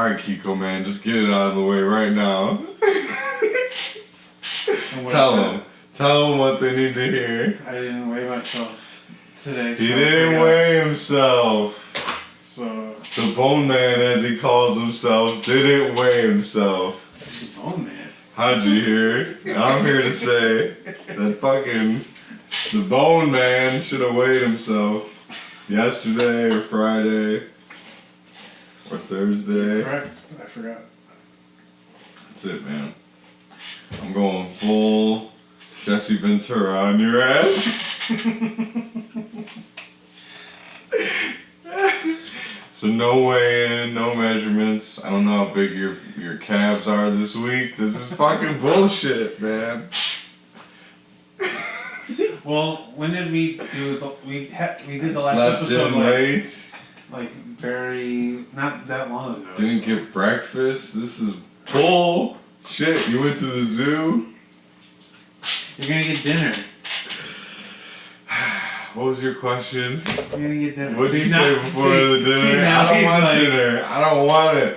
Alright, Kiko, man, just get it out of the way right now. Tell them what they need to hear. I didn't weigh myself today. He didn't weigh himself. So the Boneman, as he calls himself, didn't weigh himself. The Boneman? Hodgie here. I'm here to say that fucking the Boneman should have weighed himself yesterday or Friday or Thursday. Correct. I forgot. That's it, man. I'm going full Jesse Ventura on your ass. So no weigh-in, no measurements. I don't know how big your calves are this week. This is fucking bullshit, man. Well, when did we do we did the last episode late. Like very not that long ago. Didn't get breakfast. This is bull shit. You went to the zoo. You're gonna get dinner. What was your question? You're gonna get dinner. What did you say before the dinner? I don't want dinner. I don't want it.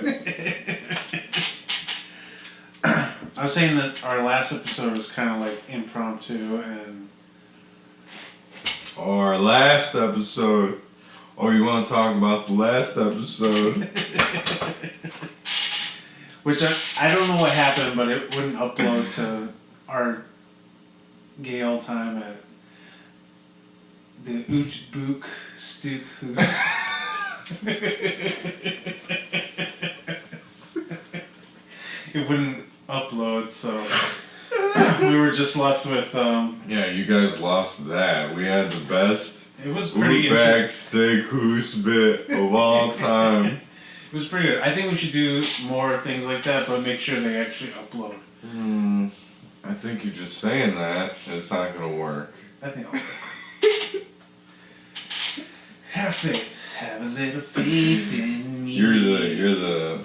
I was saying that our last episode was kind of like impromptu and. Oh, our last episode. Oh, you want to talk about the last episode? Which I don't know what happened, but it wouldn't upload to our Gale time at the Ooch Book Stook Hoos. It wouldn't upload, so we were just left with. Yeah, you guys lost that. We had the best. It was pretty back steak hoose bit of all time. It was pretty good. I think we should do more things like that, but make sure they actually upload. I think you're just saying that, and it's not gonna work. I think I'll work. Have faith. Have a little faith in me. You're the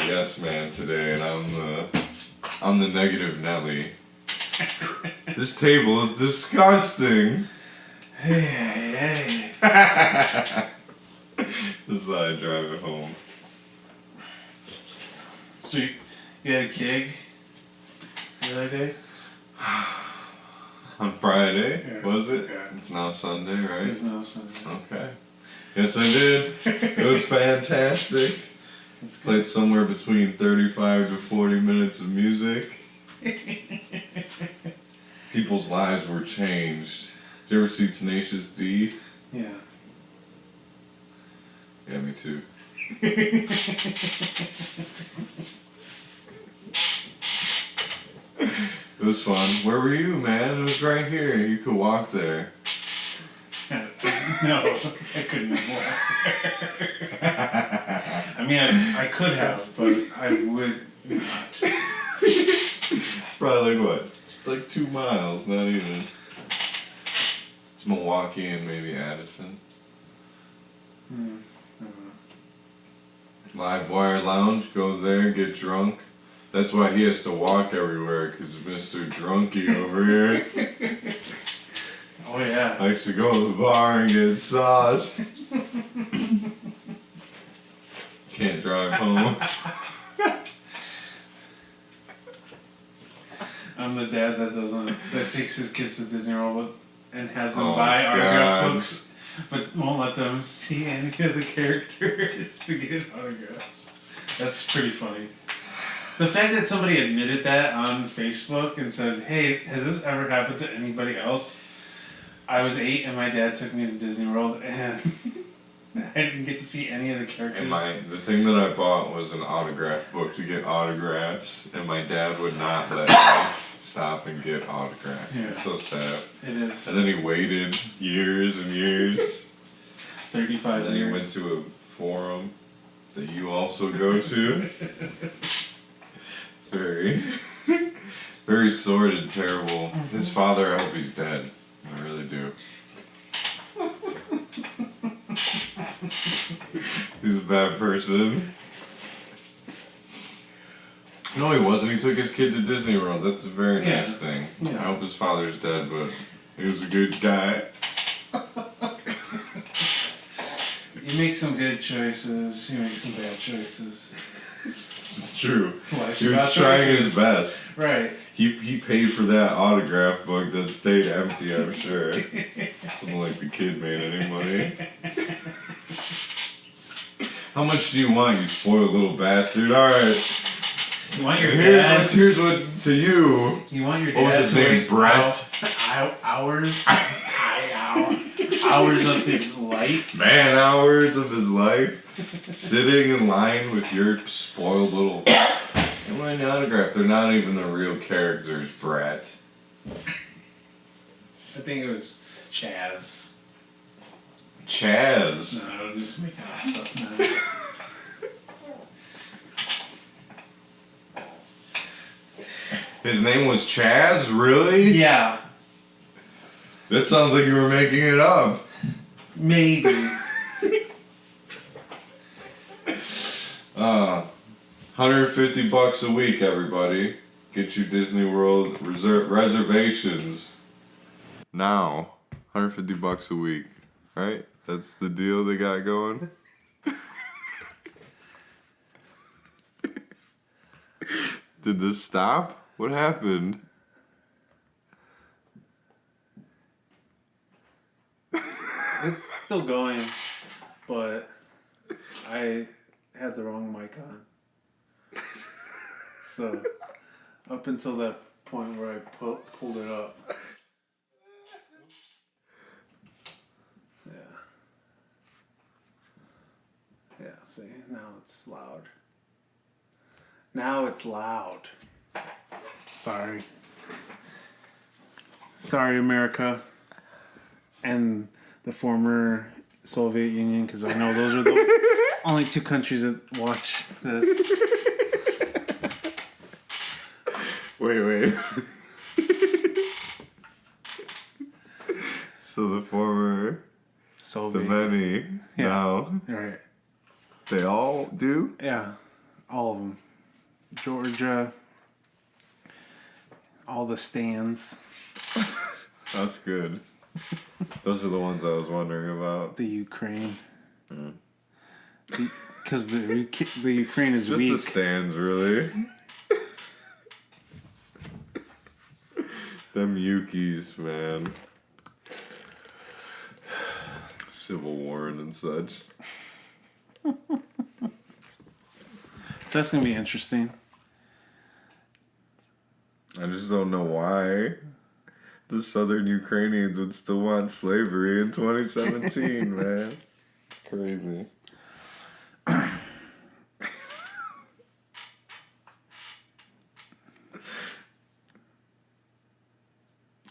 yes man today, and I'm the negative Nelly. This table is disgusting. Hey. This is how I drive it home. So you had a gig the other day? On Friday, yeah. Was it? Yeah. It's now Sunday, right? It's now Sunday. Okay. Yes, I did. It was fantastic. Played somewhere between 35 to 40 minutes of music. People's lives were changed. Did you ever see Tenacious D? Yeah. Yeah, me too. It was fun. Where were you, man? It was right here. You could walk there. No, I couldn't walk. I mean, I could have, but I would not. It's probably like what? It's like 2 miles, not even. It's Milwaukee and maybe Addison. Live Wire Lounge, go there, get drunk. That's why he has to walk everywhere, because Mr. Drunky over here Oh, yeah. likes to go to the bar and get sauce. Can't drive home. I'm the dad that takes his kids to Disney World and has them buy autograph books, but won't let them see any of the characters to get autographs. That's pretty funny. The fact that somebody admitted that on Facebook and said, "Hey, has this ever happened to anybody else? I was 8 and my dad took me to Disney World and I didn't get to see any of the characters." And the thing that I bought was an autograph book to get autographs, and my dad would not let me stop and get autographs. Yeah. It's so sad. It is. And then he waited years and years. 35 and then years. he went to a forum that you also go to. Very sordid, terrible. His father, I hope he's dead. I really do. He's a bad person. No, he wasn't. He took his kid to Disney World. That's a very nice thing. Yeah. I hope his father's dead, but he was a good guy. You make some good choices, you make some bad choices. true. Life's He was about trying choices. his best. Right. He paid for that autograph book that stayed empty, I'm sure. It wasn't like the kid made any money. How much do you want, you spoiled little bastard? Alright. You want your dad? Here's what to you. You want your What was dad his to name? waste Brett? hours of his life? Man hours of his life. Sitting in line with your spoiled little... And when the autograph, they're not even the real characters, Brett. I think it was Chaz. Chaz. No, I'm just making up stuff now. His name was Chaz? Really? Yeah, That sounds like you were making it up. maybe. $150 a week, everybody. Get your Disney World reservations now. $150 a week, right? That's the deal they got going. Did this stop? What happened? It's still going, but I had the wrong mic on. So, up until that point where I pulled it up. Yeah. Yeah, see, now it's loud. Now it's loud. Sorry. Sorry, America. And the former Soviet Union, because I know those are the only two countries that watch this. Wait. So the former, Soviet. the many, Yeah. now, Right. they all do? Yeah. All of them. Georgia. All the stands. That's good. Those are the ones I was wondering about. The Ukraine. Because the Ukraine is Just weak. the stands, really. Them Yukis, man. Civil War and such. That's going to be interesting. I just don't know why the southern Ukrainians would still want slavery in 2017, man. It's crazy.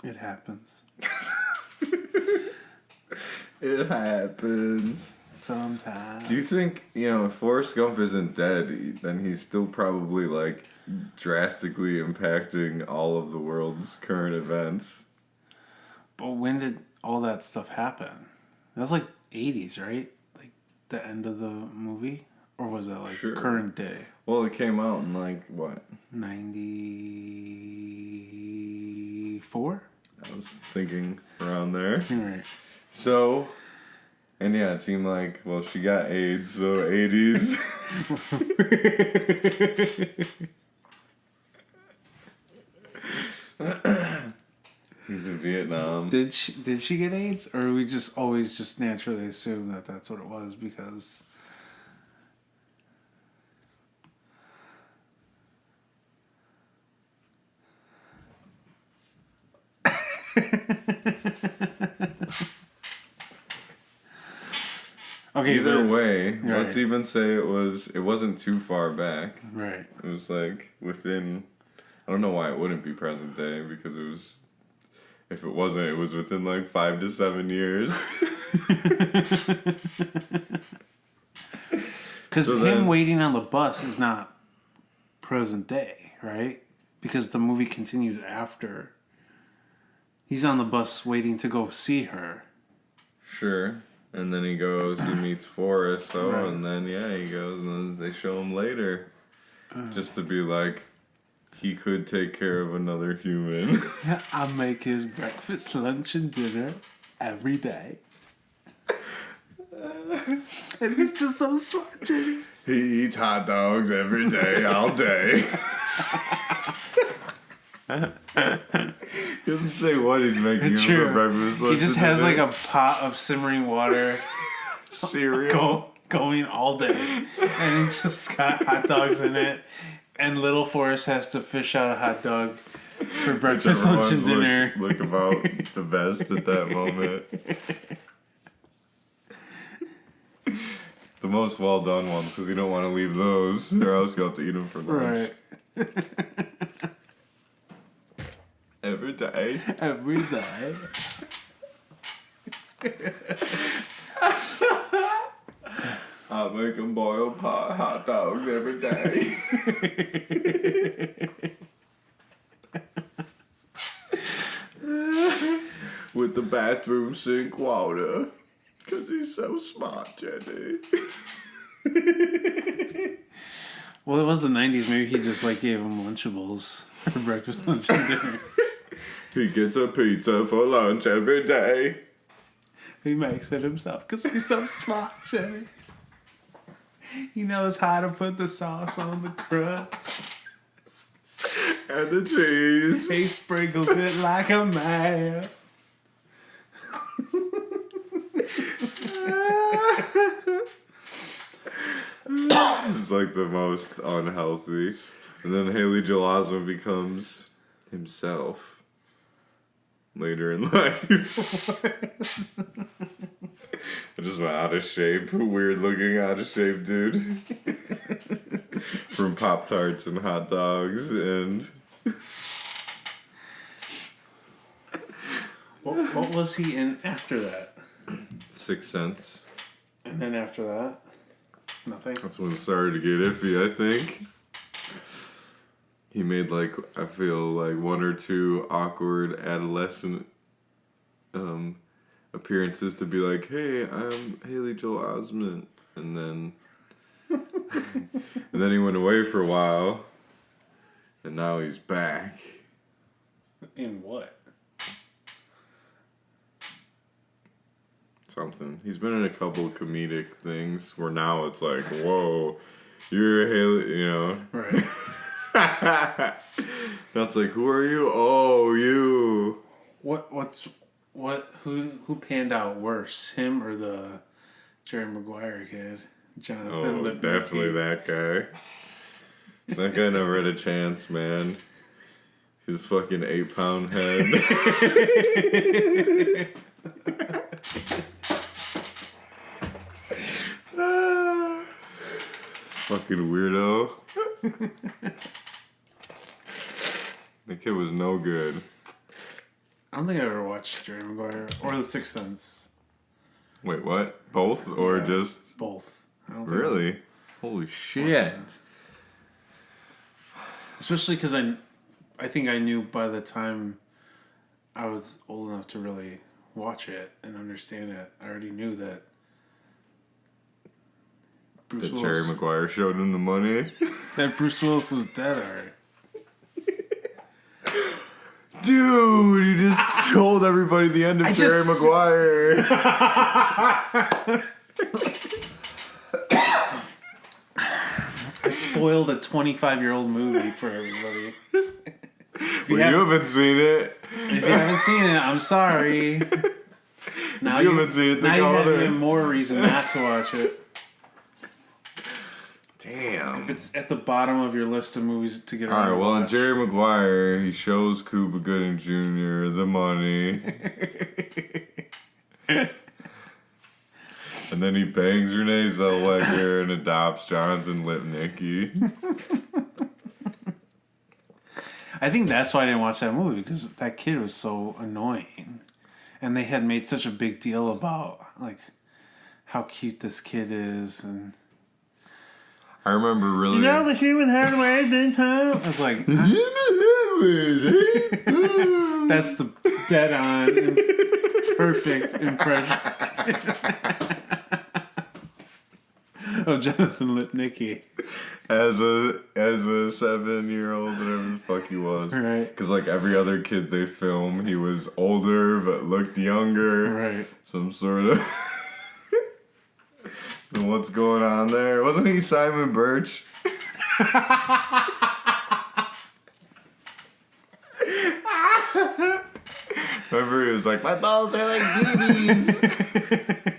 It happens. It happens. Sometimes. Do you think, if Forrest Gump isn't dead, then he's still probably, drastically impacting all of the world's current events? But when did all that stuff happen? That was 80s, right? Like the end of the movie? Or was it Sure. current day? Well, it came out in, what? 94? I was thinking around there. Right. So, and yeah, it seemed like, she got AIDS, so 80s. He's in Vietnam. Did she get AIDS? Or we just always just naturally assume that that's what it was because... Okay, Either way, right. let's even say it wasn't too far back. Right. It was within, I don't know why it wouldn't be present day, because if it wasn't, it was within 5 to 7 years. Because So him then- waiting on the bus is not present day, right? Because the movie continues after. He's on the bus waiting to go see her. Sure. And then he goes, he meets Forrest, Right. and then, he goes, and then they show him later. Just to be he could take care of another human. I make his breakfast, lunch, and dinner every day. And he's just so smart, Jimmy. He eats hot dogs every day, all day. He doesn't say what he's making for breakfast. He just has like a pot of simmering water. Cereal. Going all day. And it's just got hot dogs in it. And Little Forrest has to fish out a hot dog for breakfast, lunch, and dinner. Look about the best at that moment. The most well done ones, because you don't want to leave those, or else you'll have to eat them for lunch. Right. Every day. Every day. I make them boil hot dogs every day. With the bathroom sink water. Because he's so smart, Jenny. Well, it was the 90s. Maybe he just like gave him Lunchables for breakfast, lunch, and dinner. He gets a pizza for lunch every day. He makes it himself because he's so smart, Jenny. He knows how to put the sauce on the crust. And the cheese. He sprinkles it like a man. It's like the most unhealthy. And then Haley Joel Osment becomes himself later in life. I just went out of shape. Weird looking out of shape dude. From Pop-Tarts and hot dogs and... What was he in after that? 6th Sense. And then after that? Nothing? That's when it started to get iffy, I think. He made like, I feel like 1 or 2 awkward adolescent appearances to be like, hey, I'm Haley Joel Osment. And then he went away for a while. And now he's back. In what? Something. He's been in a couple of comedic things where now it's like, whoa, you're Haley, you know. Right. That's like, who are you? Oh, you. Who panned out worse, him or the Jerry Maguire kid, Jonathan Lipnicki? Definitely that guy. That guy never had a chance, man. His fucking 8-pound head. Fucking weirdo. The kid was no good. I don't think I ever watched Jerry Maguire or The Sixth Sense. Wait, what? Both or just both? I don't really? Holy shit! Especially because I think I knew by the time I was old enough to really watch it and understand it. I already knew that Jerry Maguire showed him the money. That Bruce Willis was dead already. Dude, you just told everybody the end of Jerry Maguire. I spoiled a 25-year-old movie for everybody. You haven't seen it. If you haven't seen it, I'm sorry. Now you haven't seen it, now you have even more reason not to watch it. Damn. If it's at the bottom of your list of movies to get around. Alright, well, in Jerry Maguire, he shows Cuba Gooding Jr. the money. And then he bangs Renee Zellweger and adopts Jonathan Lipnicki. I think that's why I didn't watch that movie, because that kid was so annoying. And they had made such a big deal about, like, how cute this kid is, and... I remember really... You know the human hardware didn't I was like... That's the dead-on, perfect impression of Jonathan Lipnicki. As a 7-year-old, whatever the fuck he was. Right. Because like every other kid they film, he was older but looked younger. Right. Some sort of... And what's going on there? Wasn't he Simon Birch? Remember, he was like, my balls are like BBs.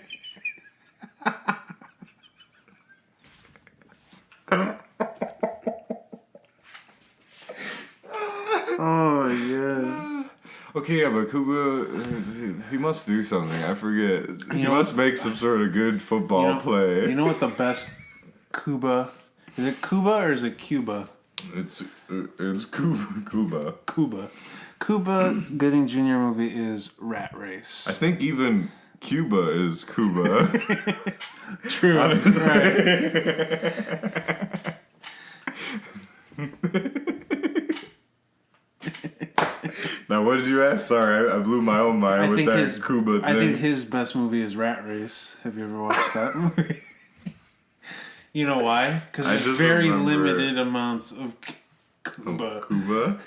Oh yeah. Okay, yeah, but Kuba, he must do something. I forget. He must make some sort of good football play. You know what the best Cuba? Is it Cuba or is it Cuba? It's Cuba. Cuba Gooding Jr. movie is Rat Race. I think even Cuba is Cuba. True. Right. Now, what did you ask? Sorry, I blew my own mind with that Cuba thing. I think his best movie is Rat Race. Have you ever watched that movie? You know why? Because there's very limited amounts of Cuba. Cuba?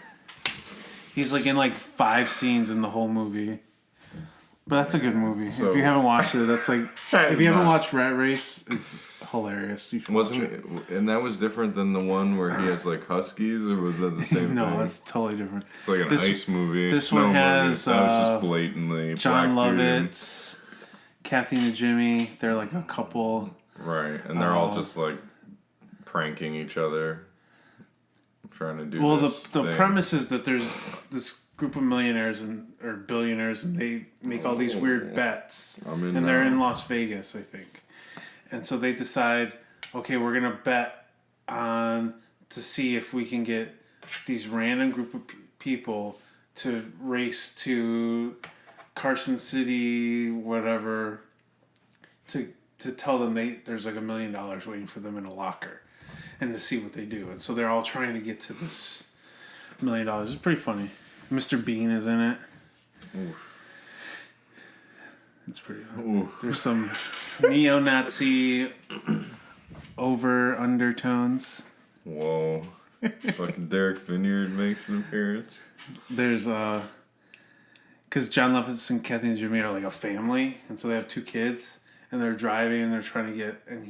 He's like in like 5 scenes in the whole movie. But that's a good movie. So, if you haven't watched it, that's like... If you haven't watched Rat Race, it's hilarious. You should Wasn't it? And that was different than the one where he has like huskies, or was that the same thing? No, that's totally different. It's like an ice movie. This one has... That was just blatantly John Black Lovitz, Kathy and Jimmy. They're like a couple... Right, and they're all just like pranking each other, trying to do. Well, this the thing. premise is that there's this group of millionaires or billionaires, and they make all these weird bets, and they're in Las Vegas, I think, and so they decide, okay, we're gonna bet on to see if we can get these random group of people to race to Carson City, whatever, to tell them there's like $1 million waiting for them in a locker, and to see what they do. And so they're all trying to get to this $1 million. It's pretty funny. Mr. Bean is in it. Oof. It's pretty funny. Oof. There's some neo-Nazi over undertones. Whoa. Fucking Derek Vineyard makes an appearance. There's because John Lovitz and Kathy and Jimmy are like a family, and so they have 2 kids. And they're driving, and they're trying to get, and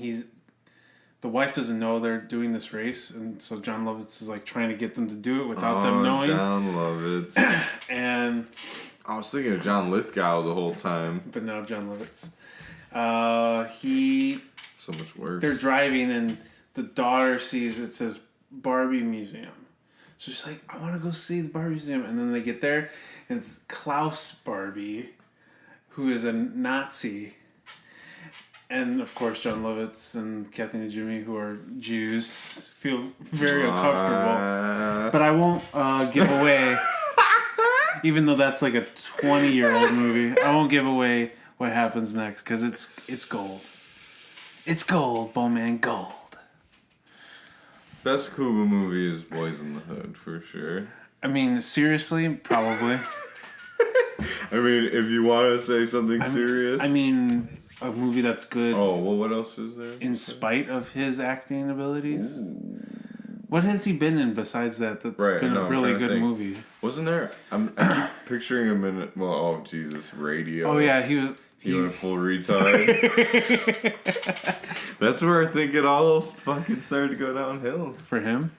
the wife doesn't know they're doing this race, and so John Lovitz is like trying to get them to do it without them knowing. John Lovitz. And I was thinking of John Lithgow the whole time. But no, John Lovitz. So much worse. They're driving, and the daughter sees it says Barbie Museum. So she's like, I want to go see the Barbie Museum, and then they get there, and it's Klaus Barbie, who is a Nazi. And, of course, John Lovitz and Kathy and Jimmy, who are Jews, feel very uncomfortable. But I won't give away, even though that's like a 20-year-old movie, I won't give away what happens next, because it's gold. It's gold, Boneman, gold. Best Cuba movie is Boys in the Hood, for sure. I mean, seriously, probably. I mean, if you want to say something serious. I mean... A movie that's good. Oh, well, what else is there? In spite of his acting abilities. Ooh. What has he been in besides that? That's been a really good movie. Wasn't there? I keep picturing him in. Well, oh Jesus, Radio. Oh yeah, he was. He went full retard. That's where I think it all fucking started to go downhill For him.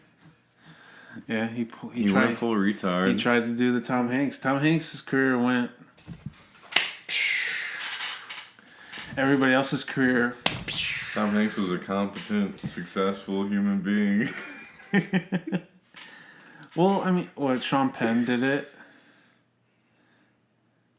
Yeah, he tried, went full retard. He tried to do the Tom Hanks. Tom Hanks' career went. Everybody else's career. Tom Hanks was a competent, successful human being. Well, I mean, Sean Penn did it.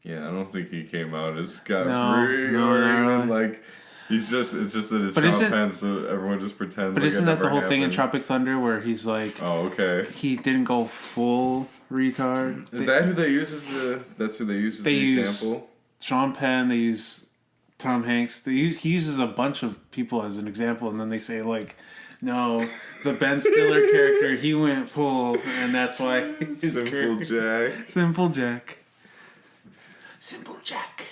Yeah, I don't think he came out as scot-free no. like it's just that it's Sean Penn, so everyone just pretends. But like isn't that the whole thing in Tropic Thunder where he's like, oh, okay, he didn't go full retard? Is that who they use as the? That's who they use as the example. Sean Penn. They use Tom Hanks. He uses a bunch of people as an example, and then they say like, no, the Ben Stiller character, he went full, and that's why his Simple Jack. Simple Jack. Simple Jack.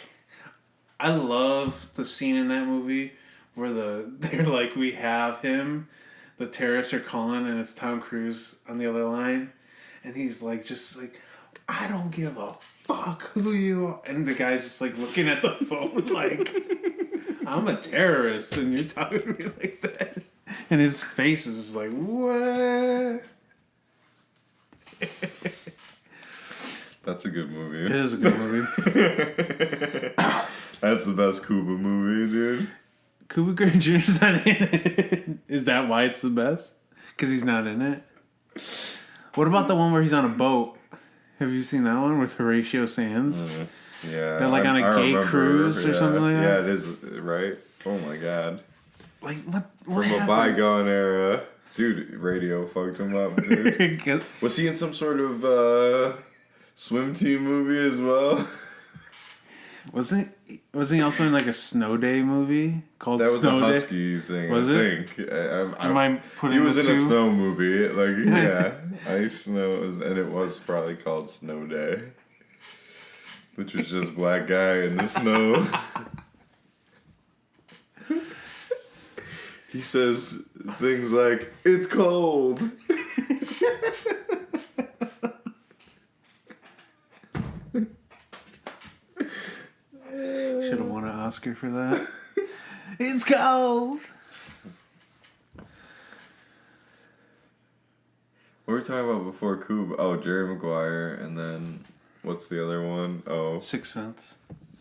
I love the scene in that movie where they're like, we have him, the terrorists are calling, and it's Tom Cruise on the other line, and he's like, just like, I don't give a fuck who you are. And the guy's just like looking at the phone like, I'm a terrorist, and you're talking to me like that. And his face is just like, what? That's a good movie. It is a good movie. That's the best Cuba movie, dude. Cuba Gooding Jr.'s not in it. Is that why it's the best? Because he's not in it? What about the one where he's on a boat? Have you seen that one with Horatio Sands? Yeah. They're like on a gay cruise or something like that? Yeah, it is, right? Oh my god. Like, what From happened? a bygone era. Dude, radio fucked him up, dude. Was he in some sort of swim team movie as well? Was he also in like a Snow Day movie called That was Snow a Day? Husky thing, Was I think. Am I putting He was the in a two? snow movie. Like, yeah. Ice Snow. And it was probably called Snow Day. Which was just black guy in the snow. He says things like, "It's cold." Should have won an Oscar for that. It's cold. What were we talking about before Coob? Oh, Jerry Maguire, and then what's the other one? Oh, Sixth Sense.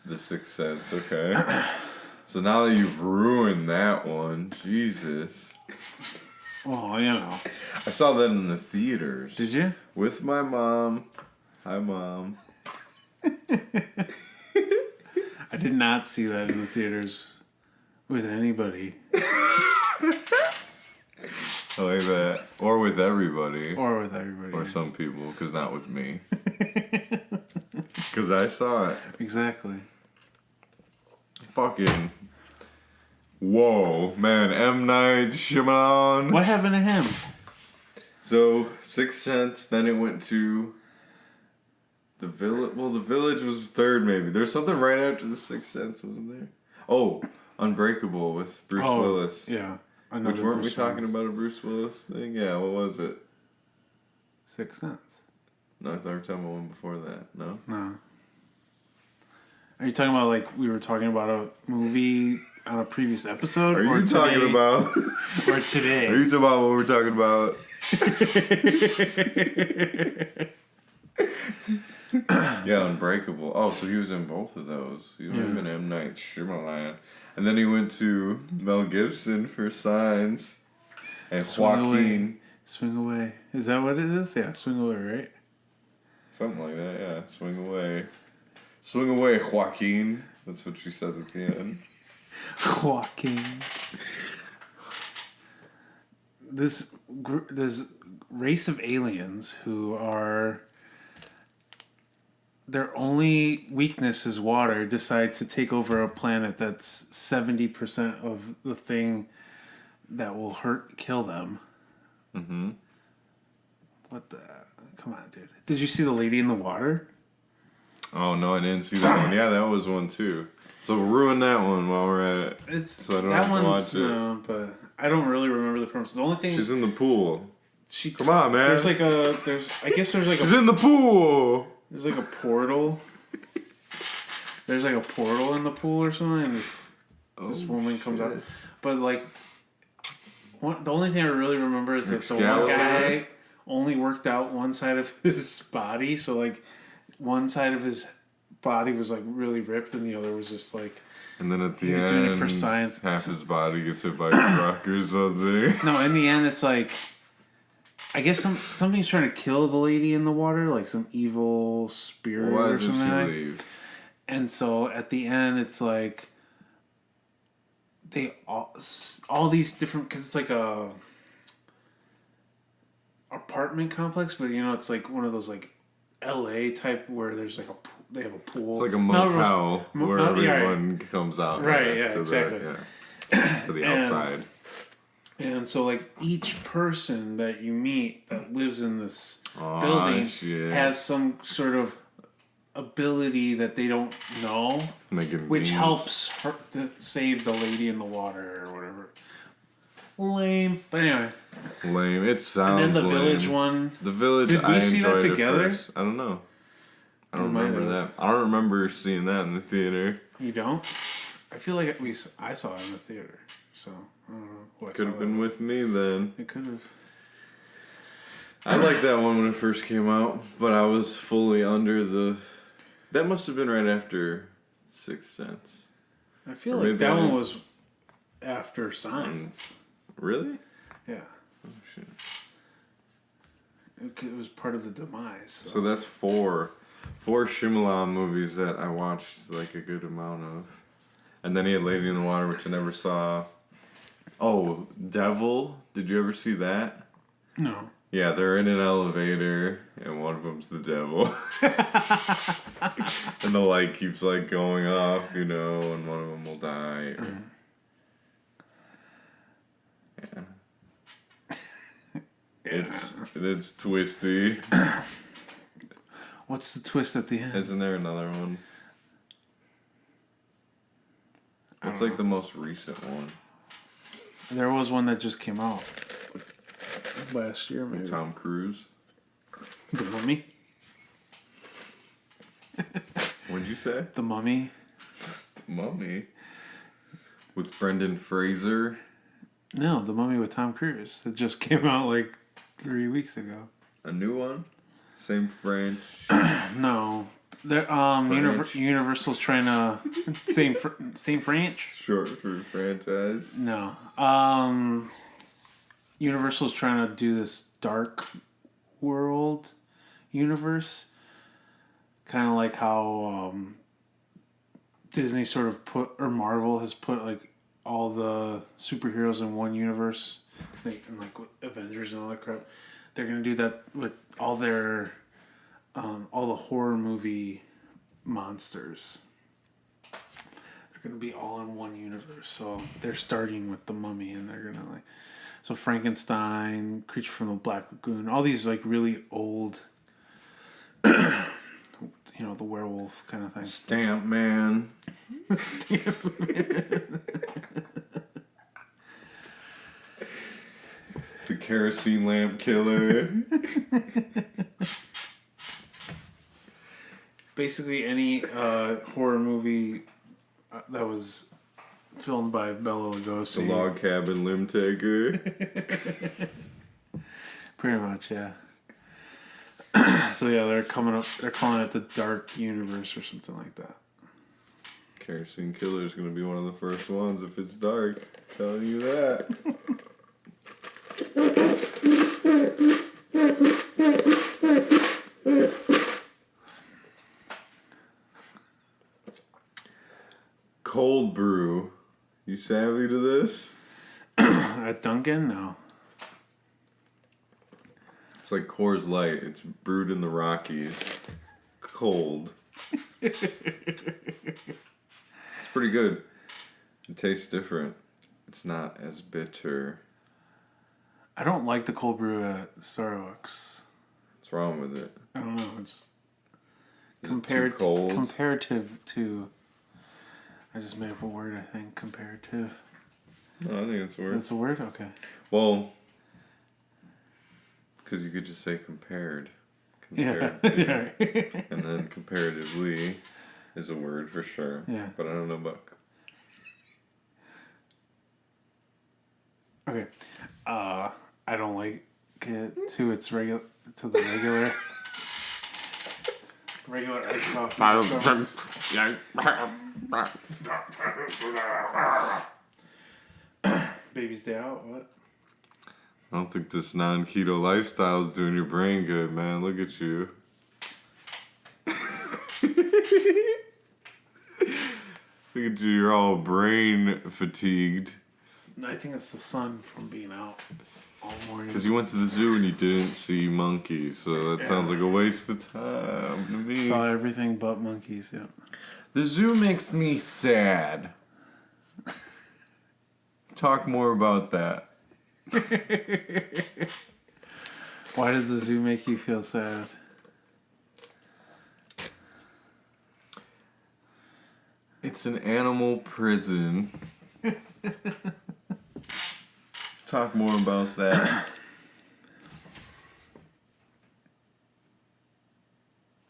The Sixth Sense. Okay. So now that you've ruined that one, Jesus. Oh, you know. I saw that in the theaters. Did you? With my mom. Hi, Mom. I did not see that in the theaters with anybody. I like that. Or with everybody. Or with everybody. Or some people, because not with me. Because I saw it. Exactly. Fucking. Whoa, man. M. Night Shyamalan. What happened to him? So, Sixth Sense, then it went to The Village. Well, The Village was third, maybe. There's something right after The Sixth Sense, wasn't there? Oh, Unbreakable with Bruce Willis. Yeah. Which weren't we talking about a Bruce Willis thing? Yeah, what was it? Sixth Sense. No, I thought we were talking about one before that. No? No. Are you talking about like we were talking about a movie on a previous episode? Are you talking about... Or today? Are you talking about what we're talking about? Yeah, Unbreakable. Oh, so he was in both of those. He was in M. Night Shyamalan. And then he went to Mel Gibson for Signs. And Joaquin. Swing Away. Is that what it is? Yeah, Swing Away, right? Something like that, yeah. Swing Away. Swing away, Joaquin. That's what she says at the end. Joaquin. This race of aliens who are... Their only weakness is water, decide to take over a planet that's 70% of the thing that will kill them. Mm-hmm. What the... Come on, dude. Did you see The Lady in the Water? Oh, no, I didn't see that one. Yeah, that was one, too. So ruin that one while we're at it. So I don't have to watch it. No, but I don't really remember the premise. The only thing... She's in the pool. Come on, man. I guess there's like She's in the pool! There's like a portal. There's like a portal in the pool or something, and this woman comes out. But like, the only thing I really remember is that the one guy only worked out one side of his body, so like one side of his body was like really ripped, and the other was just like. And then at the end, he was doing it for science. Half his body gets hit by a truck or something. No, in the end, it's like. I guess something's trying to kill the lady in the water, like some evil spirit or something. Why doesn't she leave? And so at the end, it's like they all these different, because it's like a apartment complex, but you know it's like one of those like L.A. type where there's like they have a pool. It's like a motel where everyone comes out. Right. Yeah. Exactly. To the outside. And so, like, each person that you meet that lives in this building has some sort of ability that they don't know, which helps her to save the lady in the water or whatever. Lame. But anyway. Lame. It sounds lame. And then the Village one. The Village, did we see that together? I don't know. I don't remember that. I don't remember seeing that in the theater. You don't? I feel like I saw it in the theater, so I don't know. Who I Could saw have been with me then. It could have. I liked that one when it first came out, but I was fully under the... That must have been right after Sixth Sense. I feel like that one was after Signs. Really? Yeah. Oh, shit. It was part of the demise. So that's four Shyamalan movies that I watched like a good amount of. And then he had Lady in the Water, which I never saw. Oh, Devil. Did you ever see that? No. Yeah, they're in an elevator, and one of them's the devil. And the light keeps like going off, and one of them will die. Yeah. It's twisty. What's the twist at the end? Isn't there another one? What's like the most recent one? There was one that just came out last year, maybe. Tom Cruise. The Mummy. What'd you say? The Mummy. Mummy. With Brendan Fraser. No, The Mummy with Tom Cruise. It just came out like 3 weeks ago. A new one? Same French. No. Universal's trying to... same French? Short for franchise. No. Universal's trying to do this dark world universe. Kind of like how Disney sort of or Marvel has put like all the superheroes in one universe. And like with Avengers and all that crap. They're going to do that with all their... all the horror movie monsters. They're going to be all in one universe. So they're starting with the Mummy, and they're going to like... So Frankenstein, Creature from the Black Lagoon, all these like really old, the werewolf kind of thing. Stamp Man. Stamp Man. The kerosene lamp killer. Basically any horror movie that was filmed by Bela Lugosi. The Log Cabin Limb Taker. Pretty much, yeah. So yeah, they're calling it the Dark Universe or something like that. Kerosene Killer is going to be one of the first ones if it's dark. Telling you that. Cold brew. You savvy to this? At Dunkin'? No. It's like Coors Light. It's brewed in the Rockies. Cold. It's pretty good. It tastes different. It's not as bitter. I don't like the cold brew at Starbucks. What's wrong with it? I don't know. It's just comparative to. I just made up a word. I think comparative. No, I think it's a word. That's a word. Okay. Well, because you could just say compared. Yeah. To, and then comparatively is a word for sure. Yeah. But I don't know about. Okay. I don't like it to its regular iced coffee. Baby's Day Out. What? I don't think this non-keto lifestyle is doing your brain good, man. Look at you. Look at you. You're all brain fatigued. I think it's the sun from being out all morning. Because you went to the zoo and you didn't see monkeys, so that sounds like a waste of time to me. Saw everything but monkeys, yeah. The zoo makes me sad. Talk more about that. Why does the zoo make you feel sad? It's an animal prison. Talk more about that.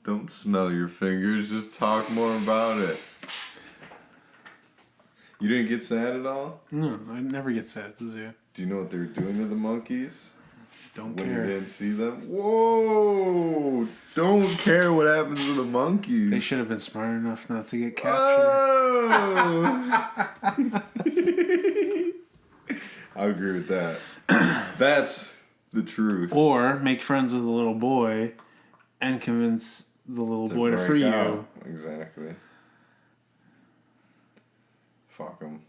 Don't smell your fingers, just talk more about it. You didn't get sad at all? No, I never get sad at the zoo. Do you know what they were doing to the monkeys? Don't when care. you didn't see them? Whoa! Don't care what happens to the monkeys. They should have been smart enough not to get captured. Oh! I agree with that. That's the truth. Or make friends with a little boy and convince the little boy to break free out. you. Exactly. Fuck them.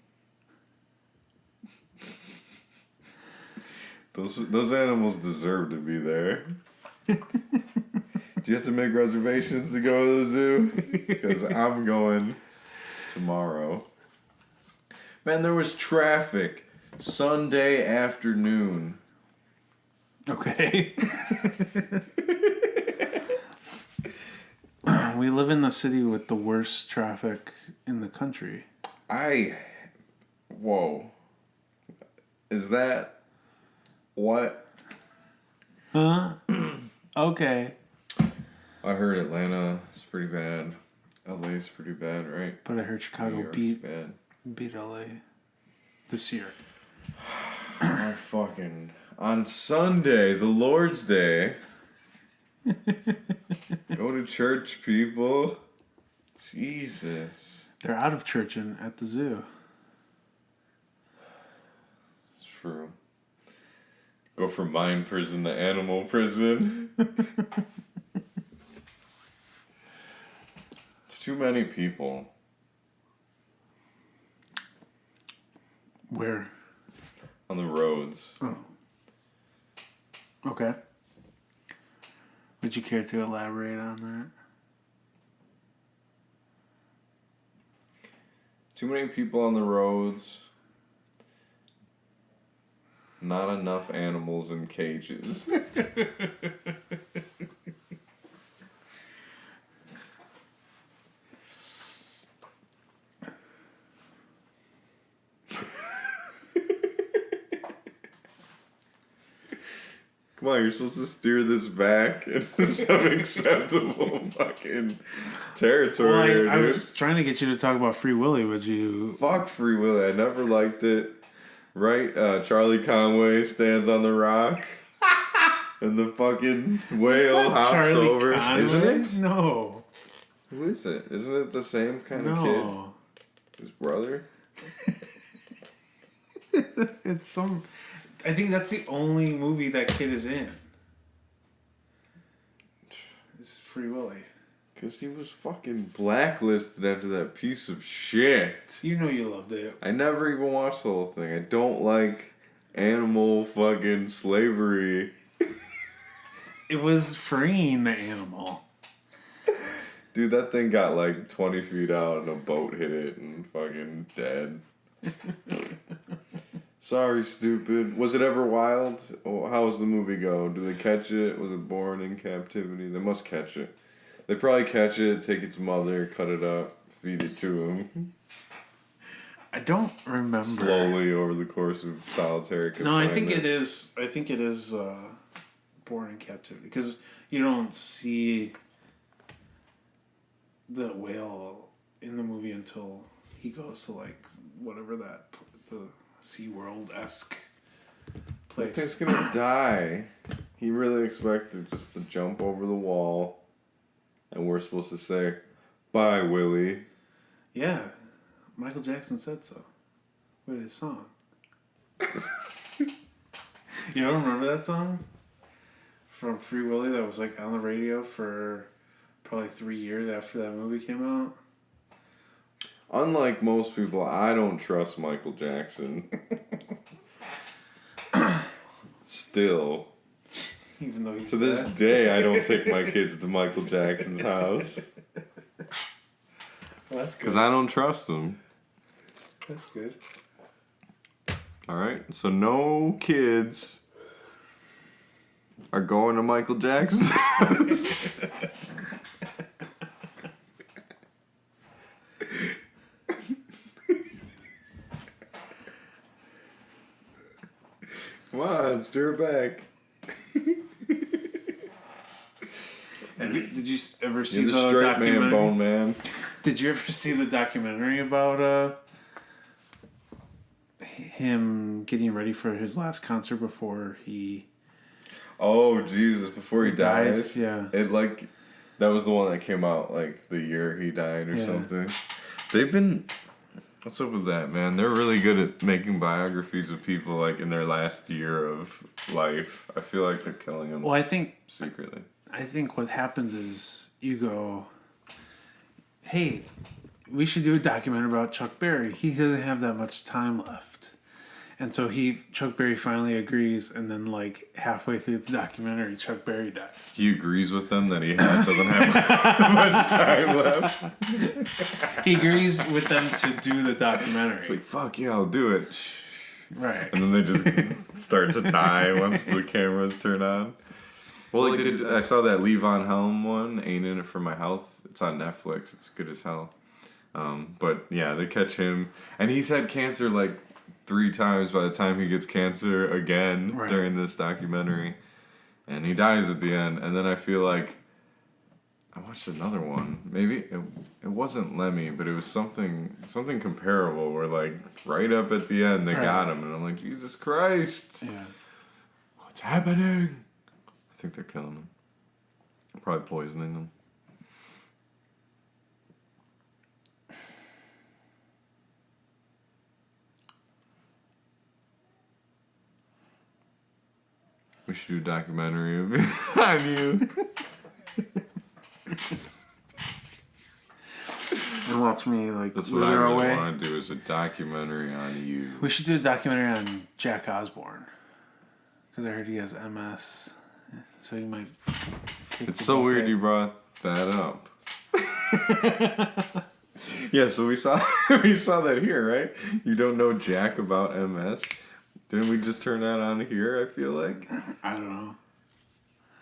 Those animals deserve to be there. Do you have to make reservations to go to the zoo? Because I'm going tomorrow. Man, there was traffic Sunday afternoon. Okay. We live in the city with the worst traffic in the country. Whoa. Is that what? Huh? Okay. I heard Atlanta is pretty bad. LA is pretty bad, right? But I heard Chicago New York's beat bad. LA this year. I fucking... On Sunday, the Lord's Day. Go to church, people. Jesus. They're out of church at the zoo. It's true. Go from mind prison to animal prison. It's too many people. Where? On the roads. Oh. Okay. Would you care to elaborate on that? Too many people on the roads. Not enough animals in cages. Come on, you're supposed to steer this back into some acceptable fucking territory. Well, I was trying to get you to talk about Free Willy, but you... Fuck Free Willy. I never liked it. Right? Charlie Conway stands on the rock. And the fucking whale hops Charlie over. Conway? Isn't it? No. Who is it? Isn't it the same kind of No. kid? His brother? It's some... I think that's the only movie that kid is in. It's Free Willy. Because he was fucking blacklisted after that piece of shit. You know you loved it. I never even watched the whole thing. I don't like animal fucking slavery. It was freeing the animal. Dude, that thing got like 20 feet out and a boat hit it and fucking dead. Sorry, stupid. Was it ever wild? Oh, how does the movie go? Do they catch it? Was it born in captivity? They must catch it. They probably catch it, take its mother, cut it up, feed it to him. I don't remember. Slowly over the course of solitary confinement. No, I think it is. I think it is born in captivity because you don't see the whale in the movie until he goes to like whatever the SeaWorld-esque place. That thing's gonna die. He really expected just to jump over the wall, and we're supposed to say, "Bye, Willie." Yeah, Michael Jackson said so with his song. You don't remember that song from Free Willy that was like on the radio for probably 3 years after that movie came out? Unlike most people, I don't trust Michael Jackson. Still. Even though he's to this dead. day, I don't take my kids to Michael Jackson's house. Well, that's good. Because I don't trust him. That's good. Alright, so no kids are going to Michael Jackson's house. Come on, stir it back. Did you ever see You're the straight documentary? man, Boneman. Did you ever see the documentary about him getting ready for his last concert before he Oh Jesus! Before he died. dies, Yeah. It like that was the one that came out like the year he died or Yeah. something. They've been. What's up with that, man? They're really good at making biographies of people like in their last year of life. I feel like they're killing them. Well, I think secretly. I think what happens is you go, hey, we should do a documentary about Chuck Berry. He doesn't have that much time left. And so Chuck Berry finally agrees, and then like halfway through the documentary, Chuck Berry dies. He agrees with them that he doesn't have much time left. He agrees with them to do the documentary. It's like, fuck yeah, I'll do it. Right. And then they just start to die once the cameras turn on. Well, like I saw that Lee Von Helm one, Ain't In It For My Health. It's on Netflix. It's good as hell. But yeah, they catch him. And he's had cancer like 3 times by the time he gets cancer again during this documentary. And he dies at the end. And then I feel like I watched another one. Maybe it wasn't Lemmy, but it was something comparable where like right up at the end they got him. And I'm like, Jesus Christ. Yeah. What's happening? I think they're killing him. Probably poisoning them. We should do a documentary on you. And watch me like That's what I really want to do is a documentary on you. We should do a documentary on Jack Osborne. Because I heard he has MS. So you might... It's so weird you brought that up. Yeah, so we saw that here, right? You don't know jack about MS. Didn't we just turn that on here, I feel like? I don't know.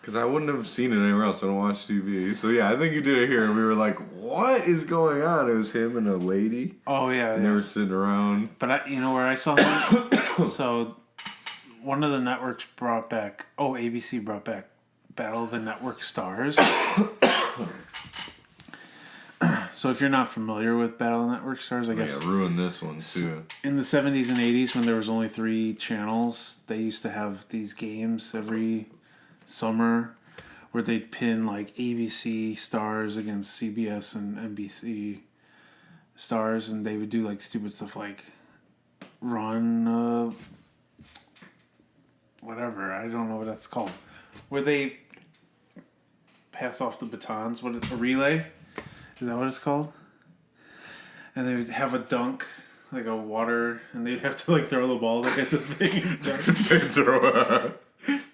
Because I wouldn't have seen it anywhere else. I don't watch TV. So yeah, I think you did it here. And we were like, what is going on? It was him and a lady. Oh, yeah. And they were sitting around. But you know where I saw him? So one of the networks brought back... Oh, ABC brought back Battle of the Network Stars. So if you're not familiar with Battle of the Network Stars, I guess... Yeah, ruin this one too. In the 70s and 80s, when there was only 3 channels, they used to have these games every summer where they'd pin like ABC stars against CBS and NBC stars, and they would do like stupid stuff like run whatever, I don't know what that's called, where they pass off the batons. What a relay? Is that what it's called? And they would have a dunk, like a water, and they'd have to like throw the ball to get the thing.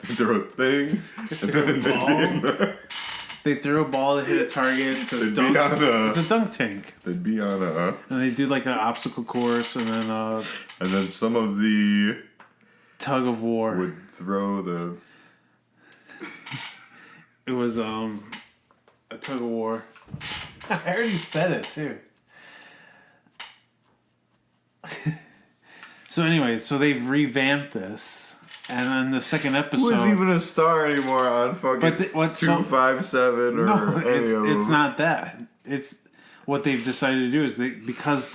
They throw a thing, and then they threw a ball to hit a target. So dunk. It's a dunk tank. They'd be on a. And they do like an obstacle course, and then some of the tug of war would throw the. It was a tug of war. I already said it too. So anyway, so they've revamped this, and then the second episode. Who's even a star anymore on fucking 257 or no? any of them. It's not that. It's what they've decided to do is because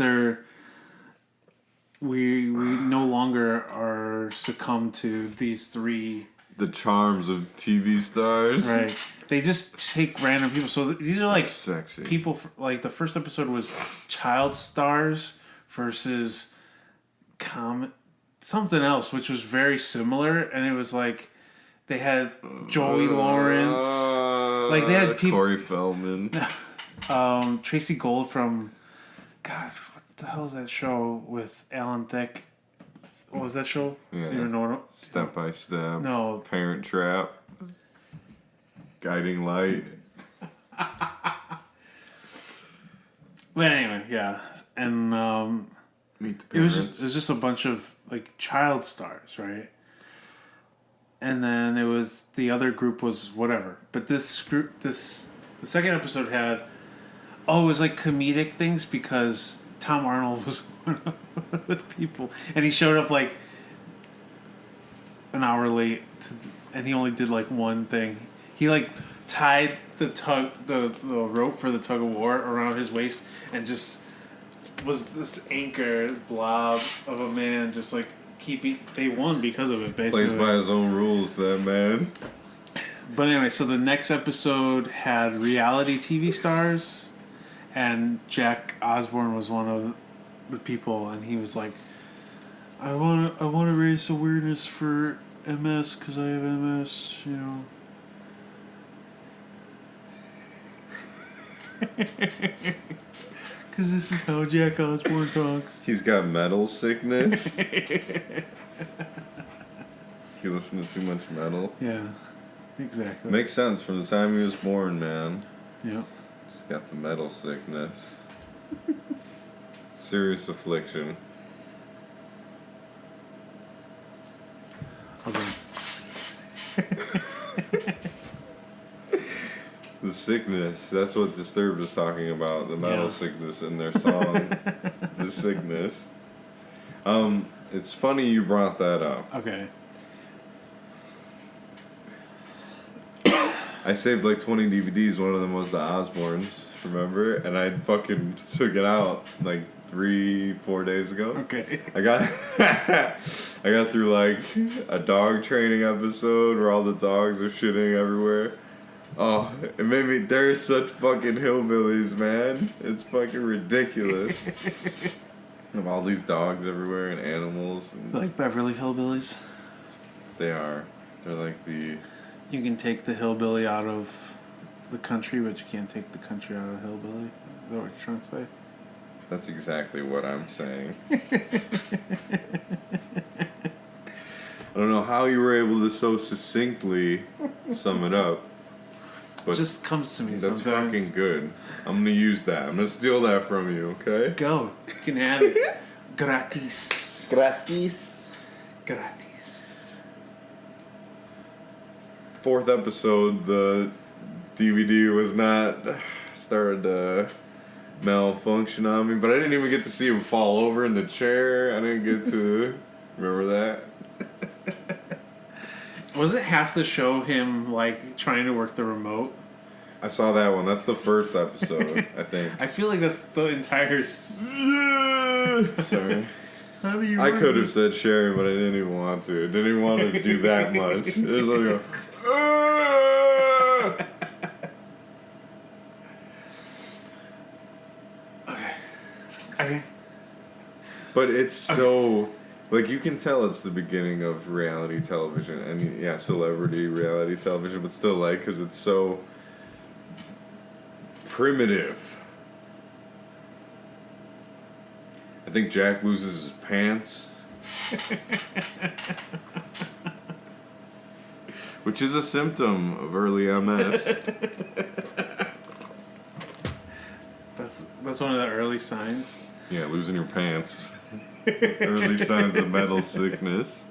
we no longer are succumb to these 3. The charms of TV stars. Right. They just take random people. So these are like sexy people. Like the first episode was child stars versus something else, which was very similar. And it was like they had Joey Lawrence. Like they had people. Corey Feldman. Tracy Gold from. God, what the hell is that show with Alan Thicke? What was that show? Yeah. Do you even know Step by Step. No. Parent Trap. Guiding Light. Well, anyway, yeah, and Meet the it Parents. was just a bunch of like child stars, right? And then it was the other group was whatever, but the second episode had it was like comedic things because Tom Arnold was one of the people, and he showed up like an hour late, and he only did like one thing. He like tied the rope for the tug of war around his waist and just was this anchor blob of a man just like keeping. They won because of it, basically. Plays by his own rules, that man. But anyway, so the next episode had reality TV stars, and Jack Osborne was one of the people, and he was like, I want to raise awareness for MS because I have MS, you know. Because this is how Jack Osborne talks. He's got metal sickness. He listened to too much metal. Yeah, exactly. Makes sense from the time he was born, man. Yeah. He's got the metal sickness. Serious affliction. Okay. The sickness. That's what Disturbed was talking about. The metal sickness in their song. The sickness. It's funny you brought that up. Okay. I saved like 20 DVDs. One of them was the Osbournes, remember? And I fucking took it out like 3-4 days ago. Okay. I got through like a dog training episode where all the dogs are shitting everywhere. Oh, it made me. They're such fucking hillbillies, man. It's fucking ridiculous. Of all these dogs everywhere and animals. And Like Beverly Hillbillies. they are. They're like the. You can take the hillbilly out of the country, but you can't take the country out of the hillbilly. Is that what you're trying to say? That's exactly what I'm saying. I don't know how you were able to so succinctly sum it up. But It just comes to me that's sometimes. fucking good. I'm gonna use that. I'm gonna steal that from you, okay? Go. You can have it. Gratis. Gratis. Gratis. 4th episode, the DVD was not started to malfunction on me, but I didn't even get to see him fall over in the chair. I didn't get to remember that. Was it half the show him like trying to work the remote? I saw that one. That's the first episode, I think. I feel like that's the entire. Sorry. How do you? I could have said Sherry, but I didn't even want to. I didn't even want to do that much. It was like a. Okay. But it's so. Like, you can tell it's the beginning of reality television. And, yeah, celebrity reality television, but still, like, because it's so primitive. I think Jack loses his pants. Which is a symptom of early MS. That's one of the early signs. Yeah, losing your pants. Early signs of mental sickness.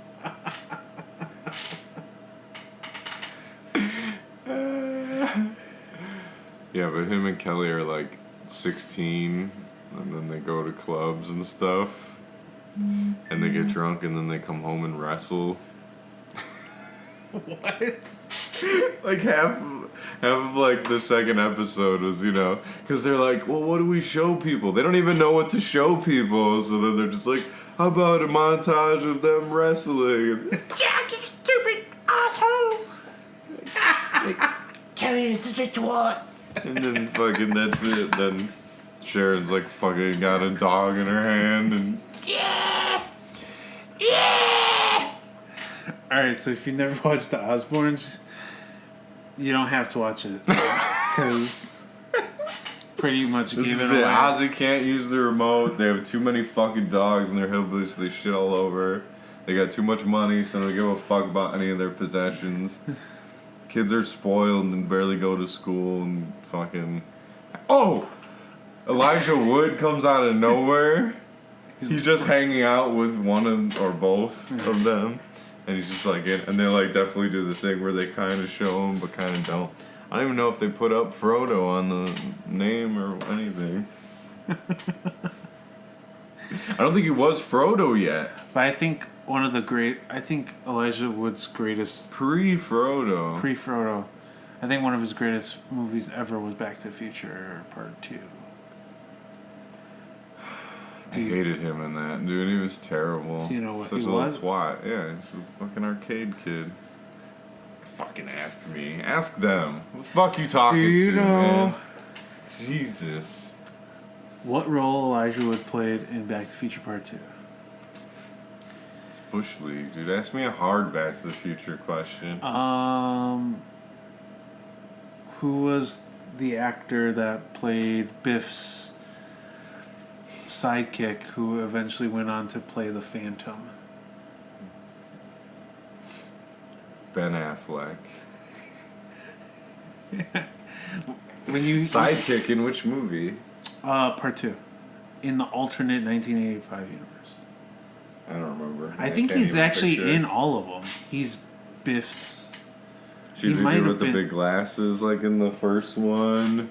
Yeah, but him and Kelly are like 16, and then they go to clubs and stuff, and they get drunk, and then they come home and wrestle. What? Like half of like the second episode was, you know, because they're like, well, what do we show people? They don't even know what to show people, so then they're just like, how about a montage of them wrestling? Jack, you stupid asshole! Kelly is such a twat. And then fucking that's it. Then Sharon's like fucking got a dog in her hand and Yeah! Yeah! Alright, so if you never watched the Osbournes, you don't have to watch it. Because pretty much this gave is it it. away. Ozzy can't use the remote. They have too many fucking dogs and they're hillbillies, so they shit all over. They got too much money, so they don't give a fuck about any of their possessions. Kids are spoiled and barely go to school and fucking. Oh! Elijah Wood comes out of nowhere. He's just hanging out with one of, or both of them. And he's just like, and they like definitely do the thing where they kind of show him but kind of don't. I don't even know if they put up Frodo on the name or anything. I don't think he was Frodo yet. But I think I think Elijah Wood's greatest, Pre-Frodo. pre-Frodo, I think one of his greatest movies ever was Back to the Future Part 2. I hated him in that, dude. He was terrible. Do you know what Such he a little was? twat. Yeah, he's a fucking arcade kid. Fucking ask me. Ask them. What the fuck you talking Do you to, know man? Jesus. what role Elijah Wood played in Back to the Future Part 2? It's Bush League, dude. Ask me a hard Back to the Future question. Who was the actor that played Biff's sidekick who eventually went on to play the Phantom? Ben Affleck. When you Sidekick in which movie? Part 2, in the alternate 1985 universe. I don't remember. I think can't he's even actually picture. in all of them. He's Biff's. She he the might dude have with the been- big glasses, like in the first one.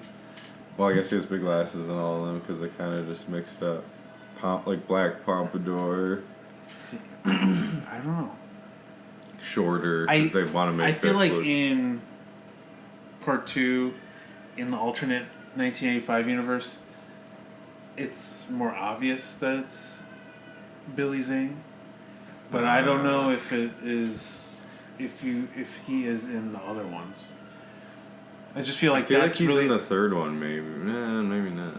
Well, I guess he has big glasses in all of them because they kind of just mixed up. Like black pompadour, I don't know. shorter because they want to make. I feel that like look- in Part 2, in the alternate 1985 universe, it's more obvious that it's Billy Zane. But I don't know if it is if he is in the other ones. I just feel I like feel like that's he's really in the third one, maybe. Nah, maybe not.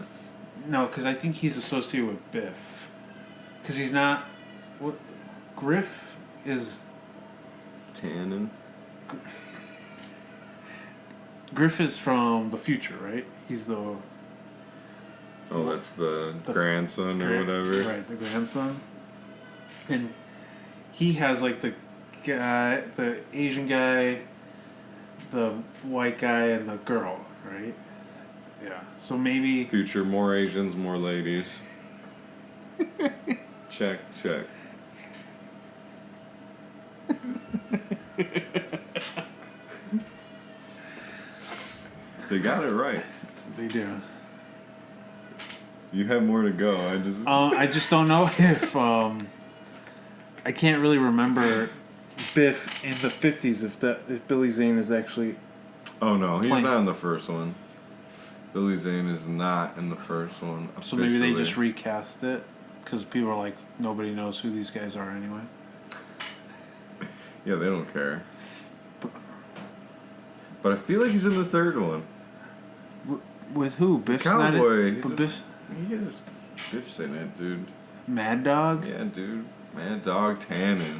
no, because I think he's associated with Biff. Because he's not. What Griff is. Tannen. Griff is from the future, right? He's the Oh, that's the The grandson or whatever. Right, the grandson. And he has like the guy, the Asian guy, the white guy, and the girl, right? Yeah. So maybe. Future, more Asians, more ladies. Check, check. They got it right. They do. You have more to go. I just don't know if I can't really remember Biff in the 50s if Billy Zane is actually. Oh no, he's Plain. not in the first one. Billy Zane is not in the first one. So maybe they officially. just recast it because people are like, nobody knows who these guys are anyway. Yeah, they don't care. But I feel like he's in the third one. With who? Biff's Cowboy. not it. But Biff, He is Biff's in it, dude. Mad Dog. Yeah, dude. Mad Dog Tannen.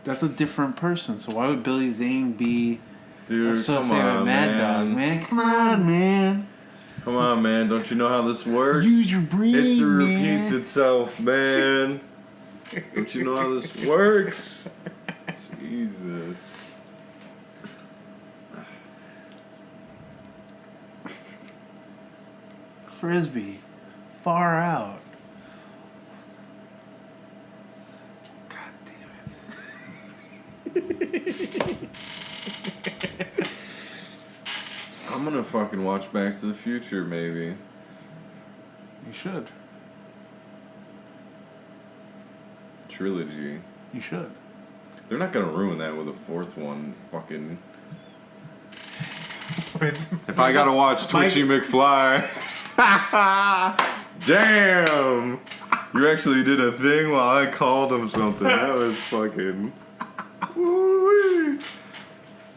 That's a different person. So why would Billy Zane be Dude, come associated on, with Mad Dog? Man, come on, man. Come on, man. Don't you know how this works? Use your brain, History man. repeats itself, man. Don't you know how this works? Jesus. Frisbee, far out. God damn it. I'm gonna fucking watch Back to the Future, maybe. You should. Trilogy. You should. They're not gonna ruin that with a fourth one. Fucking. If I gotta watch Twitchy McFly. Damn! You actually did a thing while I called him something. That was fucking. Woo-wee.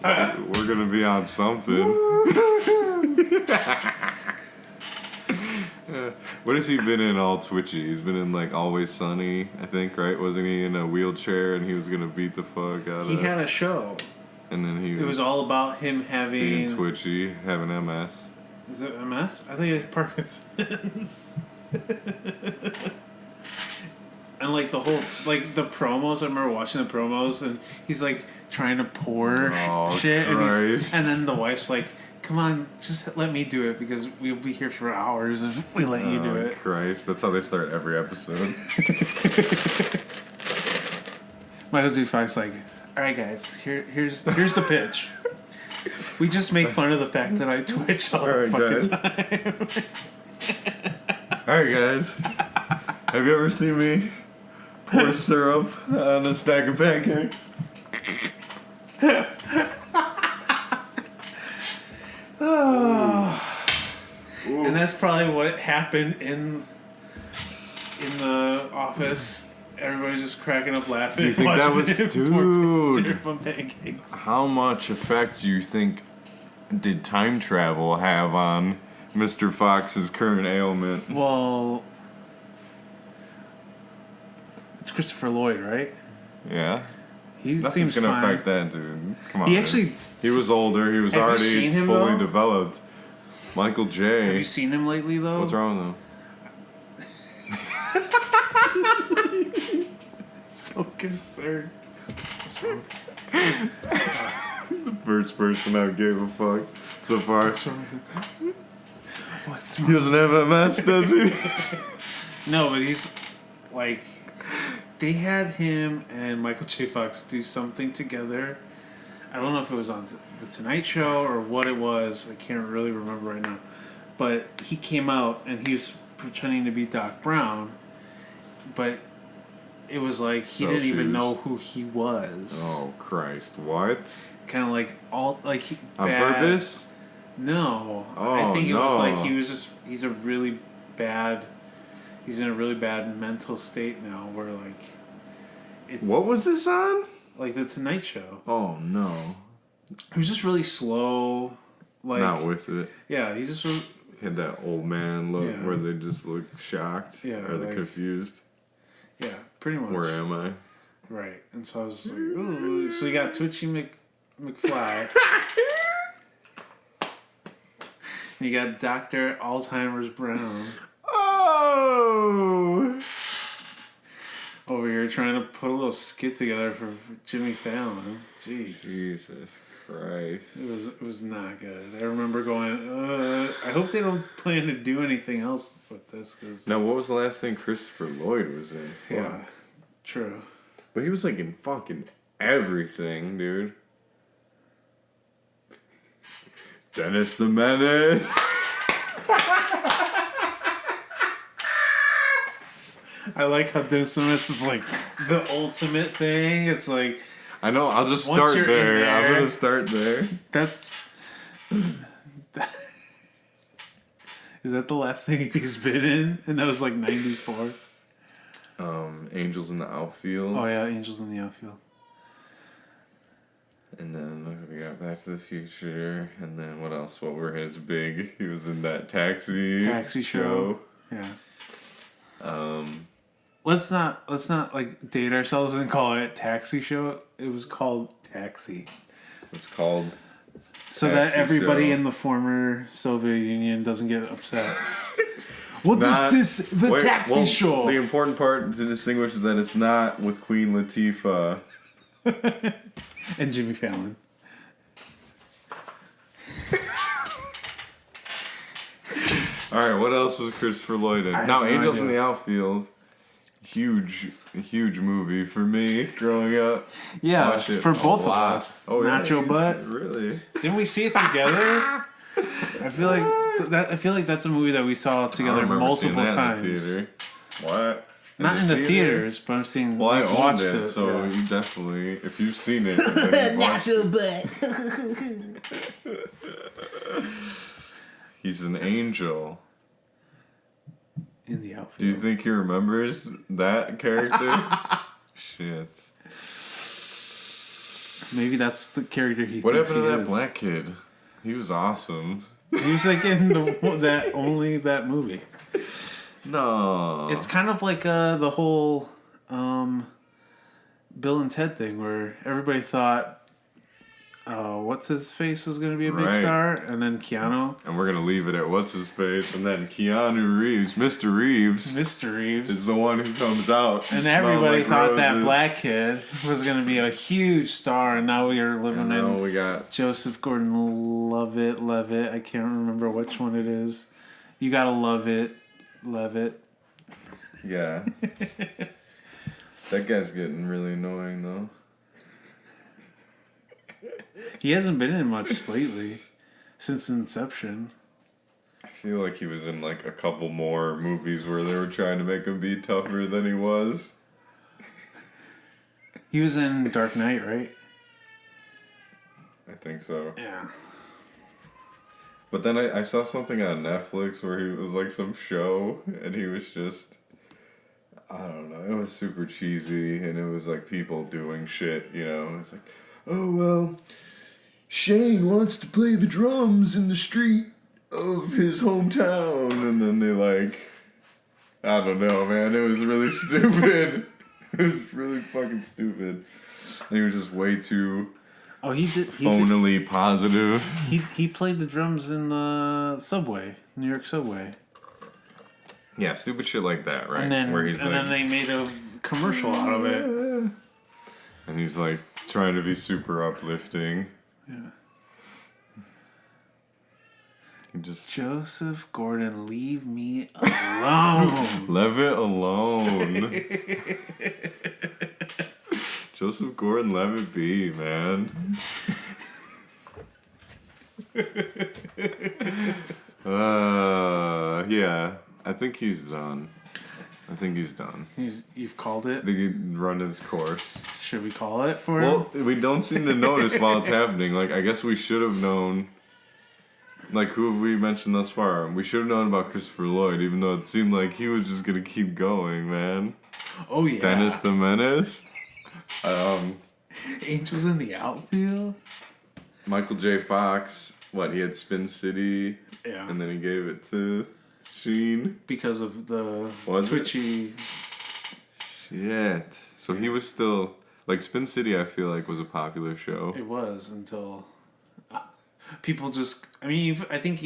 We're gonna be on something. What has he been in all twitchy? He's been in like Always Sunny, I think, right? Wasn't he in a wheelchair and he was gonna beat the fuck out He of had a show. and then he It was all about him having. being twitchy, having MS. Is it MS? I think it's Parkinson's. And like the whole, like the promos, I remember watching the promos and he's like trying to pour Oh, shit. Christ. And then the wife's like, come on, just let me do it because we'll be here for hours if we let you do Oh, it. Christ. That's how they start every episode. Michael J. Fox like, all right guys, here's the pitch. We just make fun of the fact that I twitch all the fucking time. Alright, guys. Have you ever seen me pour syrup on a stack of pancakes? And that's probably what happened in in the office. Everybody's just cracking up laughing. Do you think that was... Dude. Syrup on pancakes. How much effect do you think did time travel have on Mr. Fox's current ailment? Well, it's Christopher Lloyd, right? Yeah. He Nothing's seems gonna fine. affect that dude. Come on. He man. actually... He was older. He was Have you already seen him, fully though? developed. Michael J. Have you seen him lately, though? What's wrong with him? So concerned. The first person I gave a fuck so far. What's He doesn't have MS, does he? No, but he's like, they had him and Michael J. Fox do something together. I don't know if it was on the Tonight Show or what it was. I can't really remember right now. But he came out and he was pretending to be Doc Brown, but it was like he So didn't even shoes. know who he was. Oh Christ! What? Kind of like all like On bad. purpose? No, Oh, I think it was no. like he's in a really bad mental state now where like it's What was this on? like the Tonight Show. Oh no! He was just really slow, like Not with it. yeah, he just was, He had that old man look Yeah. where they just look shocked. Yeah, Or they're like- confused. yeah, pretty much. Where am I? Right, and so I was like, ooh. So you got Twitchy McFly. And you got Dr. Alzheimer's Brown Oh! over here trying to put a little skit together for Jimmy Fallon. Jeez. Jesus Christ. It was not good. I remember going, I hope they don't plan to do anything else with this, because... Now, what was the last thing Christopher Lloyd was in? Yeah, true. But he was like in fucking everything, dude. Dennis the Menace. I like how Dennis the Menace is like the ultimate thing. It's like, I know, I'll just Once start you're in there. I'm there- gonna start there. that's... Is that the last thing he's been in? And that was like 94. Angels in the Outfield. Oh yeah, Angels in the Outfield. And then we got Back to the Future. And then what else? What were his big? He was in that Taxi Show. Yeah. Let's not like date ourselves and call it Taxi Show. It was called Taxi. It's called. So that Taxi everybody Show. in the former Soviet Union doesn't get upset. What Not- is this? The Wait, Taxi well, Show. The important part to distinguish is that it's not with Queen Latifah. And Jimmy Fallon. Alright, what else was Christopher Lloyd in? I have Now, no Angels in idea. the Outfield. Huge movie for me growing up. Yeah, Watch it for a both of lot. us. Oh, yeah, Nacho butt. Really? Didn't we see it together? I feel like I feel like that's a movie that we saw I together don't remember seeing multiple that in the times. theater. What? Not in the theaters, but I'm seeing. Well, I we've owned watched it, so yeah. you definitely, if you've seen it, then you've watched it. Nacho butt. He's an angel. In the outfield. Do you think he remembers that character? Shit. Maybe that's the character he What thinks happened to he that is. black kid? He was awesome. He was like in that movie. No. It's kind of like the whole Bill and Ted thing where everybody thought what's his face was going to be a big Right. star, and then Keanu, And we're going to leave it at what's his face. And then Keanu Reeves, Mr. Reeves, Mr. Reeves, is the one who comes out. and smelling everybody like thought that roses. black kid was going to be a huge star, and now we are living And now in we got. Joseph Gordon-Levitt. I can't remember which one it is. You gotta love it, Levitt. Yeah. That guy's getting really annoying, though. He hasn't been in much lately, since Inception. I feel like he was in like a couple more movies where they were trying to make him be tougher than he was. He was in Dark Knight, right? I think so. Yeah. But then I saw something on Netflix where he was like some show and he was just I don't know. It was super cheesy, and it was like people doing shit, you know. It's like, oh well, Shane wants to play the drums in the street of his hometown, and then they like, I don't know, man. It was really stupid. It was really fucking stupid. And he was just way too phonily positive. He played the drums in the subway, New York subway. Yeah, stupid shit like that, right? And then Where he's then they made a commercial out of it. And he's like trying to be super uplifting. Yeah. Just Joseph Gordon, leave me alone. leave it alone. Joseph Gordon, let it be, man. Yeah, I think he's done. You've called it? I think he'd run his course. Should we call it for Well, him? we don't seem to notice while it's happening. Like, I guess we should have known. Like, who have we mentioned thus far? We should have known about Christopher Lloyd, even though it seemed like he was just gonna keep going, man. Oh, yeah. Dennis the Menace. Angels in the outfield? Michael J. Fox. What, he had Spin City, Yeah. and then he gave it to Sheen. Because of the Was it? twitchy... Shit. So he was still... Like, Spin City, I feel like, was a popular show. It was until... people just... I mean, I think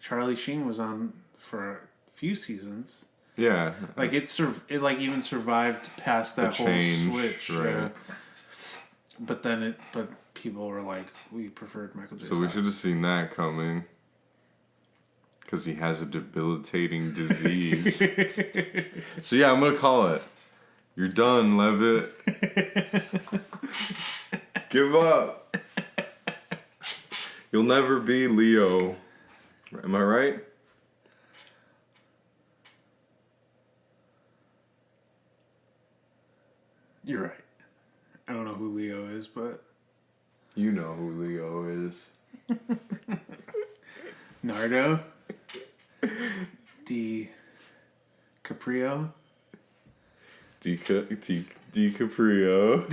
Charlie Sheen was on for a few seasons. Yeah. Like, it even survived past that whole change, switch. right. But people were like, we preferred Michael J. So we Fox. should have seen that coming. Because he has a debilitating disease. So yeah, I'm going to call it. You're done, Levitt. Give up. You'll never be Leo. Am I right? You're right. I don't know who Leo is, but... You know who Leo is. Nardo? DiCaprio? DiCaprio.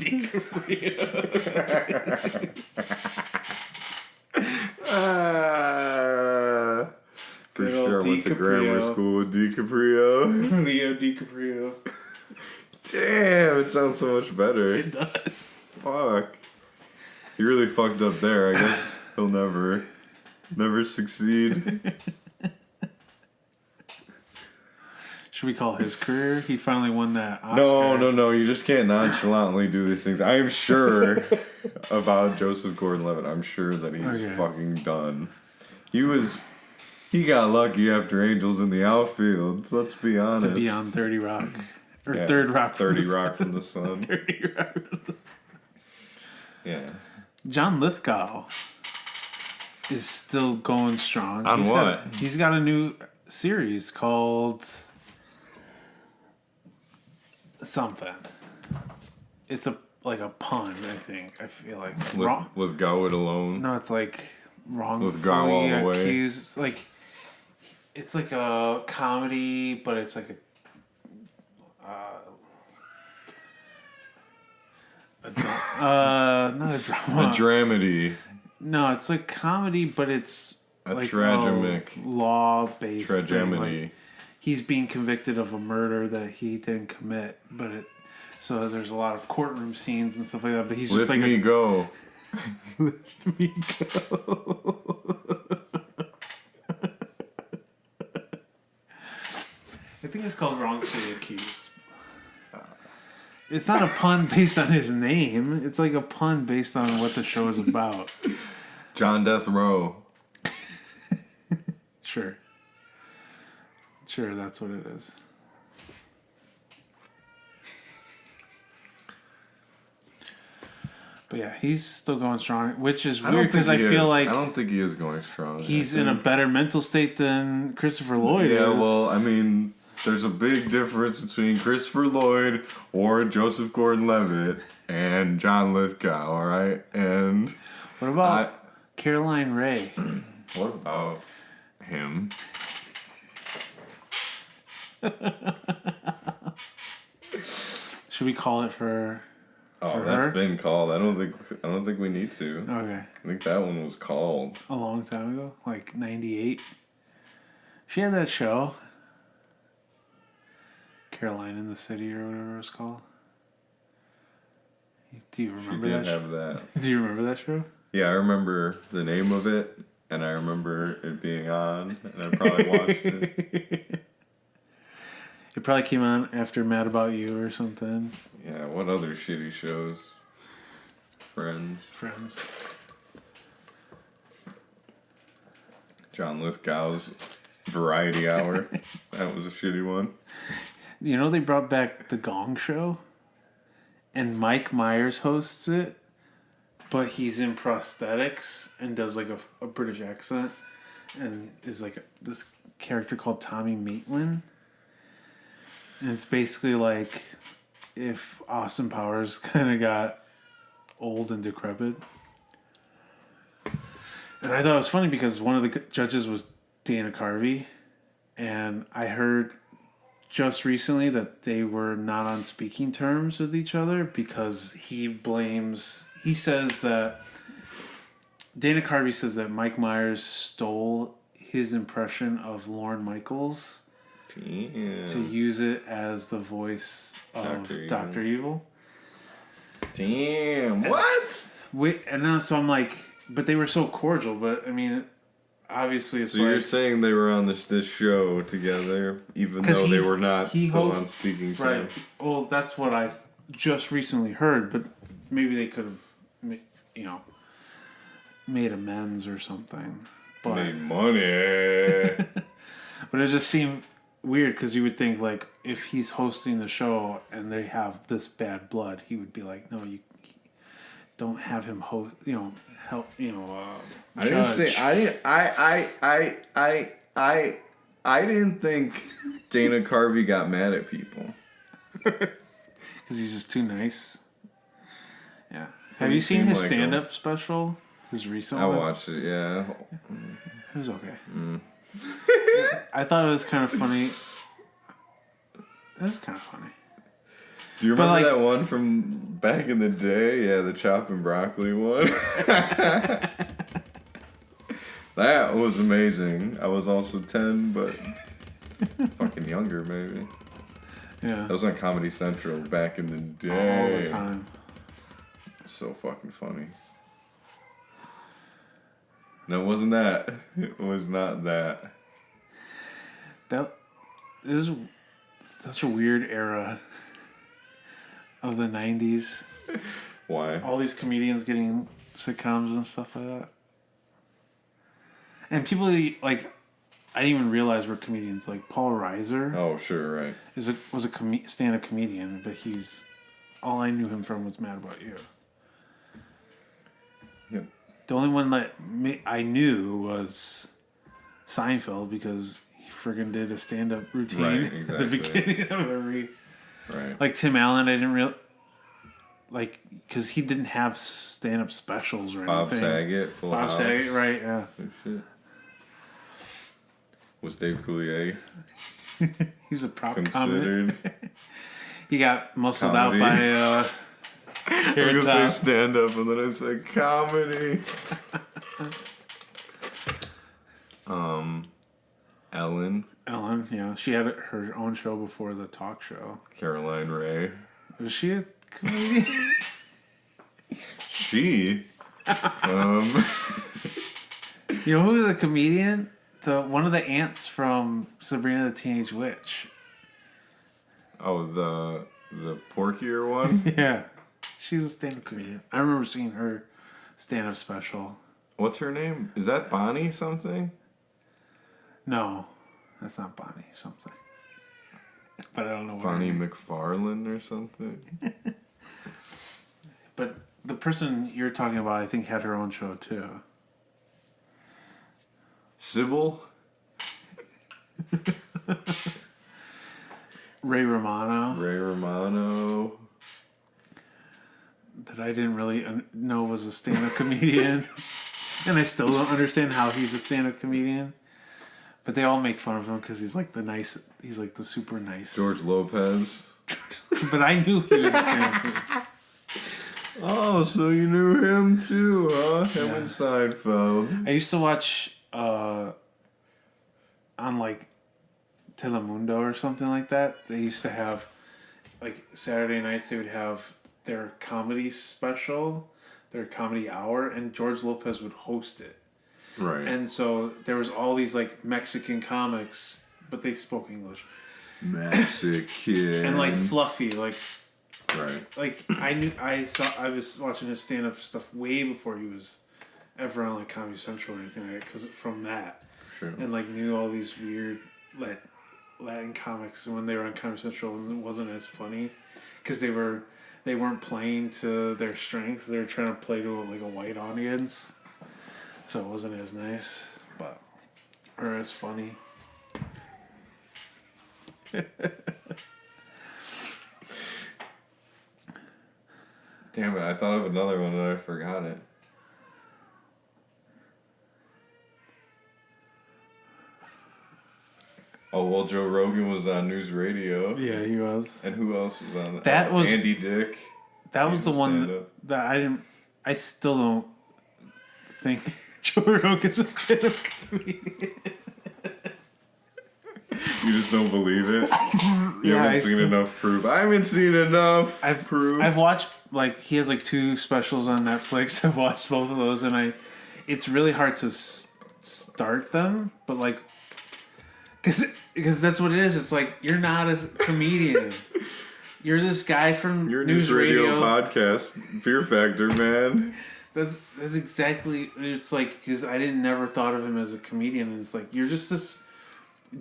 For Good sure, old I went to grammar DiCaprio. school with DiCaprio. Leo DiCaprio. Damn, it sounds so much better. It does. Fuck. He really fucked up there. I guess he'll never succeed. Should we call his career? He finally won that Oscar. No. You just can't nonchalantly do these things. I am sure about Joseph Gordon-Levitt. I'm sure that he's fucking done. He got lucky after Angels in the Outfield. Let's be honest. To be on 30 Rock. Or Yeah, Third Rock. 30 Rock from the Sun. 30 Rock from the Sun. Yeah. John Lithgow is still going strong. On what? He's got a new series called something. It's a pun, I think. I feel like With Go It Alone. No, it's like wrongfully Go All the Way. accused. It's like a comedy, but it's like not a drama. A dramedy. No, it's like comedy, but it's A like tragemic. law-based thing. Tragedy. Like, he's being convicted of a murder that he didn't commit, so there's a lot of courtroom scenes and stuff like that. But he's just Let like me go. Let me go. I think it's called Wrongfully Accused. It's not a pun based on his name. It's like a pun based on what the show is about. John Death Row. Sure, that's what it is. But yeah, he's still going strong, which is weird because I feel like I don't think he is going strong. he's in a better mental state than Christopher Lloyd is. Yeah, well, I mean, there's a big difference between Christopher Lloyd or Joseph Gordon-Levitt and John Lithgow, all right? And what about Caroline Rhea? what about him? Should we call it for? Oh, For that's her? been called. I don't think we need to. Okay, I think that one was called. a long time ago, like '98. She had that show, Caroline in the City or whatever it was called. Do you She remember did that? have that. Do you remember that show? Yeah, I remember the name of it, and I remember it being on, and I probably watched it. It probably came on after Mad About You or something. Yeah, what other shitty shows? Friends. Friends. John Lithgow's Variety Hour. That was a shitty one. You know they brought back the Gong Show, and Mike Myers hosts it, but he's in prosthetics and does like a British accent, and is like this character called Tommy Maitland. And it's basically like if Austin Powers kind of got old and decrepit. And I thought it was funny because one of the judges was Dana Carvey. And I heard just recently that they were not on speaking terms with each other because he says that Dana Carvey says that Mike Myers stole his impression of Lorne Michaels. Damn. To use it as the voice of Dr. Evil. Damn. What? And then so I'm like, but they were so cordial. But I mean, obviously it's So you're saying they were on this show together, even though they were not still on speaking terms? Right. Well, that's what I just recently heard. But maybe they could have, made amends or something. But Made money. But it just seemed weird because you would think like if he's hosting the show and they have this bad blood, he would be like, no, you don't have him host, help, I didn't judge. think I didn't think Dana Carvey got mad at people. Because he's just too nice. Yeah. Have you seen his stand-up special? His recent one? I watched it. Yeah. It was okay. I thought it was kind of funny. It was kind of funny. Do you remember that one from back in the day? Yeah, the chop and broccoli one. That was amazing. I was also 10, but fucking younger maybe. Yeah. That was on Comedy Central back in the day. All the time. So fucking funny. No, it wasn't that. It was not that. It was such a weird era of the 90s. Why? All these comedians getting sitcoms and stuff like that. And people like, I didn't even realize were comedians. Like Paul Reiser. Oh, sure, right. Was a stand-up comedian, but all I knew him from was Mad About You. Yep. The only one that I knew was Seinfeld because he friggin' did a stand-up routine Right, exactly. at the beginning of every. Right. Like Tim Allen, I didn't because he didn't have stand-up specials or Bob anything. Saget. Full Bob House. Saget, right? Yeah. Oh, shit. Was Dave Coulier He was a prop comic. considered? He got muscled out Comedy. by Carrot Because they Top. stand up and then it's like comedy. Ellen, Ellen, she had her own show before the talk show. Caroline Ray. Was she a comedian? She. You know who was a comedian? One of the aunts from Sabrina the Teenage Witch. Oh, the porkier one? Yeah. She's a stand-up comedian. I remember seeing her stand-up special. What's her name? Is that Bonnie something? No, that's not Bonnie something. But I don't know what Bonnie her name. McFarlane or something? But the person you're talking about, I think, had her own show too. Sybil? Ray Romano, Ray Romano. that I didn't really know was a stand-up comedian. And I still don't understand how he's a stand-up comedian. But they all make fun of him because he's like the super nice. George Lopez. But I knew he was a stand-up comedian. Oh, so you knew him too, huh? Him and Seinfeld. I used to watch on like Telemundo or something like that. They used to have like Saturday nights. They would have their comedy special, their comedy hour, and George Lopez would host it. Right. And so there was all these like Mexican comics, but they spoke English. Mexican. And like fluffy, like. Right. Like I was watching his stand up stuff way before he was ever on like Comedy Central or anything like that. Because from that, Sure. And like knew all these weird Latin comics, and when they were on Comedy Central, and it wasn't as funny because they weren't playing to their strengths. They were trying to play to like a white audience, so it wasn't as nice, or as funny. Damn it, I thought of another one and I forgot it. Oh, well, Joe Rogan was on News Radio. Yeah, he was. And who else was on that? That was Andy Dick. That was the one that I didn't. I still don't think Joe Rogan's a stand-up comedian. You just don't believe it? You Yeah, haven't seen enough proof. I haven't seen enough proof. I've watched, like, he has like 2 specials on Netflix. I've watched both of those, and it's really hard to start them, but like, because that's what it is. It's like, you're not a comedian. You're this guy from Your News Radio podcast, Fear Factor, man. That's exactly. It's like, because I never thought of him as a comedian, and it's like, you're just this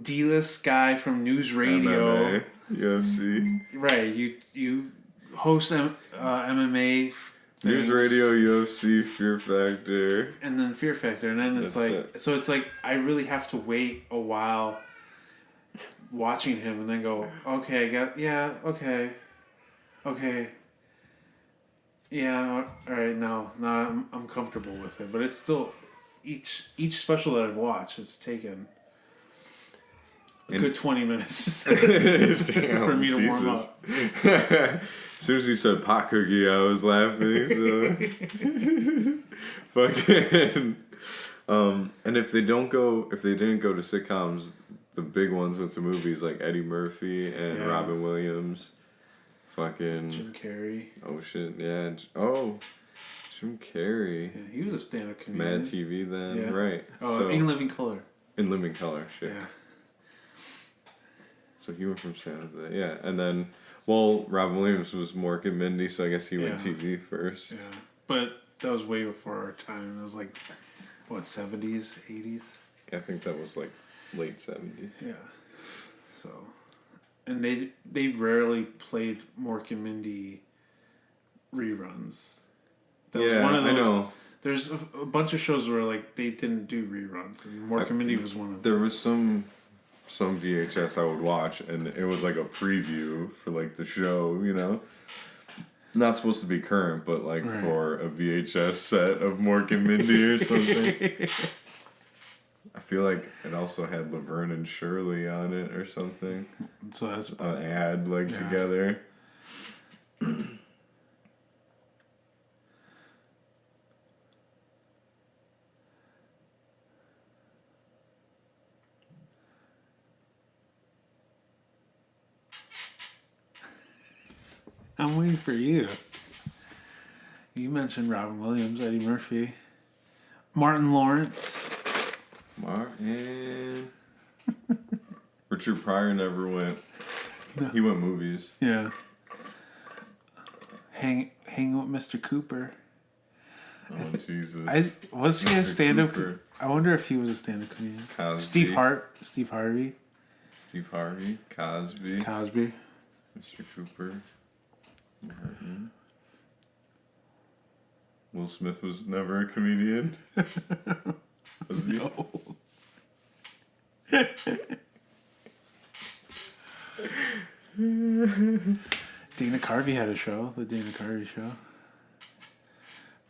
D-list guy from News Radio, MMA, UFC, right? You host MMA. News Radio, UFC, Fear Factor, and then Fear Factor, and then it's so it's like I really have to wait a while watching him, and then go, okay, okay, yeah, all right, now I'm comfortable with it, but it's still each special that I've watched, it's taken a good 20 minutes for me to warm up. As soon as you said pot cookie, I was laughing. So. Fucking. And if they didn't go to sitcoms, the big ones with the movies like Eddie Murphy and Robin Williams, fucking Jim Carrey. Oh shit, yeah. Oh, Jim Carrey. Yeah, he was a stand-up comedian. Mad TV then, right? Oh, so, In Living Color. In Living Color, shit. Yeah. So he went from stand-up to that, yeah, and then. Well, Robin Williams was Mork and Mindy, so I guess he went TV first. Yeah, but that was way before our time. It was like, what, 70s, 80s? Yeah, I think that was like late 70s. Yeah. So, and they rarely played Mork and Mindy reruns. That was one of those. I know. There's a bunch of shows where like they didn't do reruns, and Mork and Mindy was one of them. There was some VHS I would watch, and it was like a preview for like the show, you know, not supposed to be current, but like for a VHS set of Mork and Mindy or something. I feel like it also had Laverne and Shirley on it or something. So that's an ad like together. I'm waiting for you. You mentioned Robin Williams, Eddie Murphy, Martin Lawrence. Martin. Richard Pryor never went. No. He went movies. Yeah. Hang with Mr. Cooper. Oh Jesus! Was he a stand-up? I wonder if he was a stand-up comedian. Cosby. Steve Harvey. Steve Harvey. Cosby. Mr. Cooper. Martin. Will Smith was never a comedian. Was he? No. Dana Carvey had a show. The Dana Carvey Show.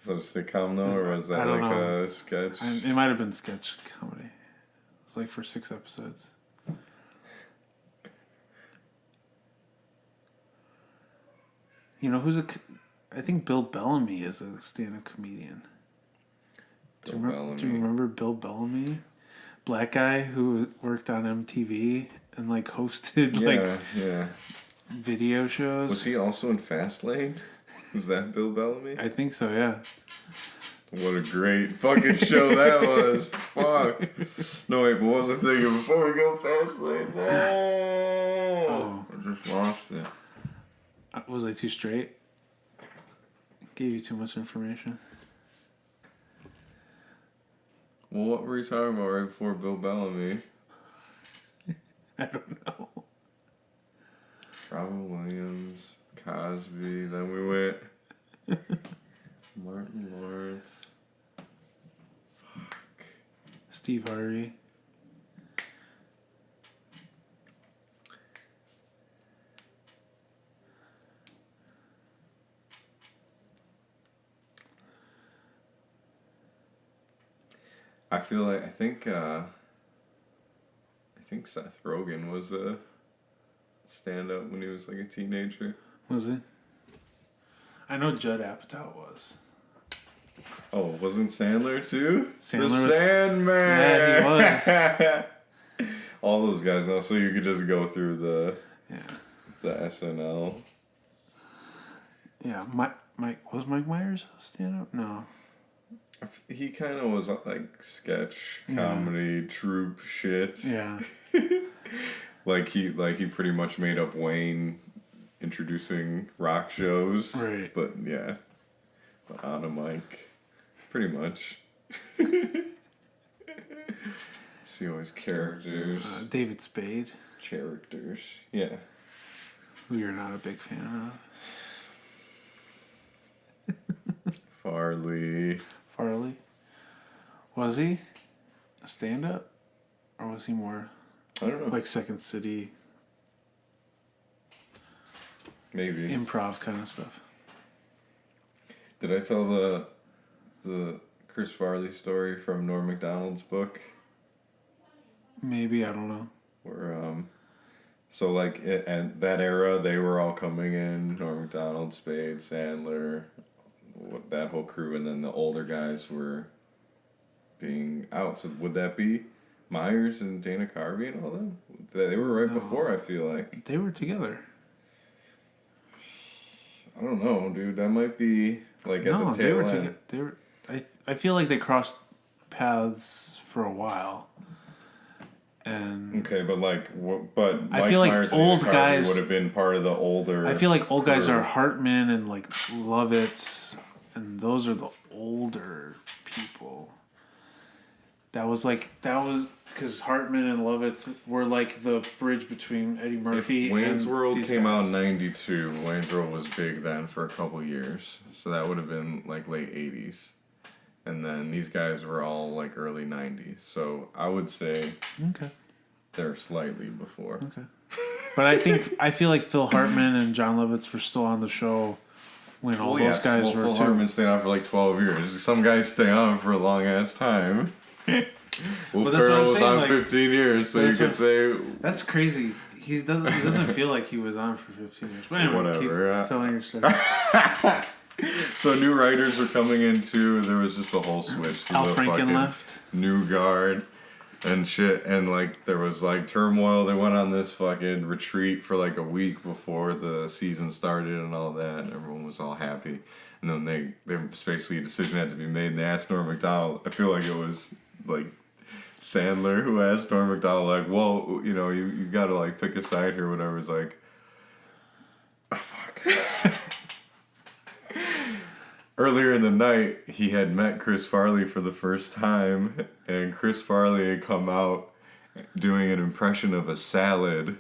Was that a sitcom though, or was that like a sketch? It might have been sketch comedy. It's like for 6 episodes. You know who's I think Bill Bellamy is a stand-up comedian. Do you remember Bill Bellamy? Black guy who worked on MTV and like hosted video shows. Was he also in Fastlane? Was that Bill Bellamy? I think so, yeah. What a great fucking show that was. Fuck. No, wait, but what was the thing before we go Fastlane? Oh. I just lost it. Was I too straight? Gave you too much information. Well, what were you talking about right before Bill Bellamy? I don't know. Robin Williams, Cosby, then we went Martin Lawrence. Fuck. Steve Harvey. I think Seth Rogen was a stand-up when he was like a teenager. Was he? I know Judd Apatow was. Oh, wasn't Sandler too? Sandler the Sandman! Yeah, he was. All those guys now, so you could just go through the SNL. Yeah, was Mike Myers a stand-up? No. He kind of was like sketch, comedy, troupe shit. Yeah. like he pretty much made up Wayne introducing rock shows. Right. But yeah. But on a mic. Pretty much. See always characters. David Spade. Characters. Yeah. Who you're not a big fan of. Farley. Was he a stand-up? Or was he more... I don't know. Like Second City... Maybe. Improv kind of stuff. Did I tell the Chris Farley story from Norm Macdonald's book? Maybe, I don't know. Where, so like, at that era, they were all coming in, Norm Macdonald, Spade, Sandler... that whole crew, and then the older guys were being out. So would that be Myers and Dana Carvey and all them? They were right before, I feel like. They were together. I don't know, dude. That might be like at the tail end. They were. I feel like they crossed paths for a while. And okay, but but I feel like Myers old and guys would have been part of the older. I feel like old crew. guys are Hartman and like Lovitz, and those are the older people. That was because Hartman and Lovitz were like the bridge between Eddie Murphy. If Wayne's and World these came out guys. in '92. Wayne's World was big then for a couple years, so that would have been like late '80s. And then these guys were all like early '90s. So I would say they're slightly before. Okay. But I feel like Phil Hartman and John Lovitz were still on the show when all those guys were Phil too. Hartman stayed on for like 12 years. Some guys stay on for a long ass time. Will Ferrell was on 15 years, so you could say that's crazy. He doesn't feel like he was on for 15 years. But anyway, whatever. Keep telling your story. So new writers were coming in too. There was just a whole switch. Al Franken left. New guard and shit. And like there was like turmoil. They went on this fucking retreat for like a week before the season started and all that. And everyone was all happy. And then there was basically a decision had to be made. And they asked Norm Macdonald. I feel like it was like Sandler who asked Norm Macdonald like, well, you know, you got to like pick a side here or whatever. It's like, oh, fuck. Earlier in the night, he had met Chris Farley for the first time, and Chris Farley had come out doing an impression of a salad,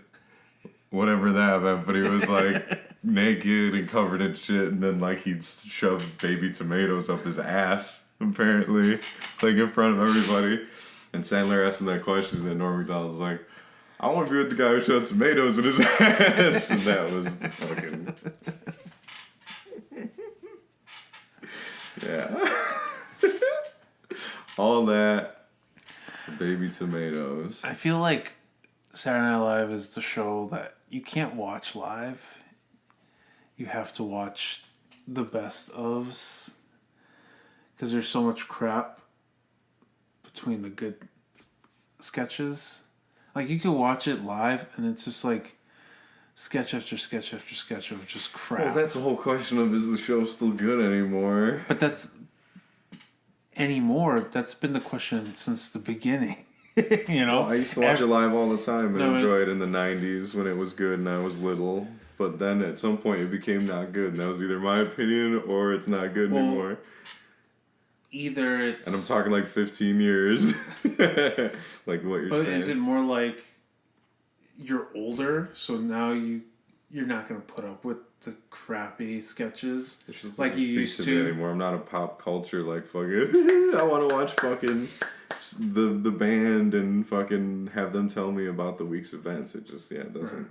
whatever that meant, but he was like naked and covered in shit, and then like he'd shove baby tomatoes up his ass, apparently, like in front of everybody. And Sandler asked him that question, and then Norm Macdonald was like, I want to be with the guy who shoved tomatoes in his ass. And that was the fucking... Yeah. All that Baby tomatoes. I feel like Saturday Night Live is the show that you can't watch live. You have to watch the best ofs. Because there's so much crap between the good sketches. Like, you can watch it live, and it's just like sketch after sketch after sketch of just crap. Well, that's the whole question of, is the show still good anymore? But that's been the question since the beginning. You know? Well, I used to watch it live all the time and No, enjoy it in the 90s when it was good and I was little. But then at some point it became not good, and that was either my opinion or it's not good anymore. Either it's... And I'm talking like 15 years. Like what you're saying. But is it more like you're older, so now you're not going to put up with the crappy sketches It just like doesn't you speak used to to? me anymore. I'm not a pop culture like fucking I want to watch fucking the band and fucking have them tell me about the week's events. It just it doesn't. Right.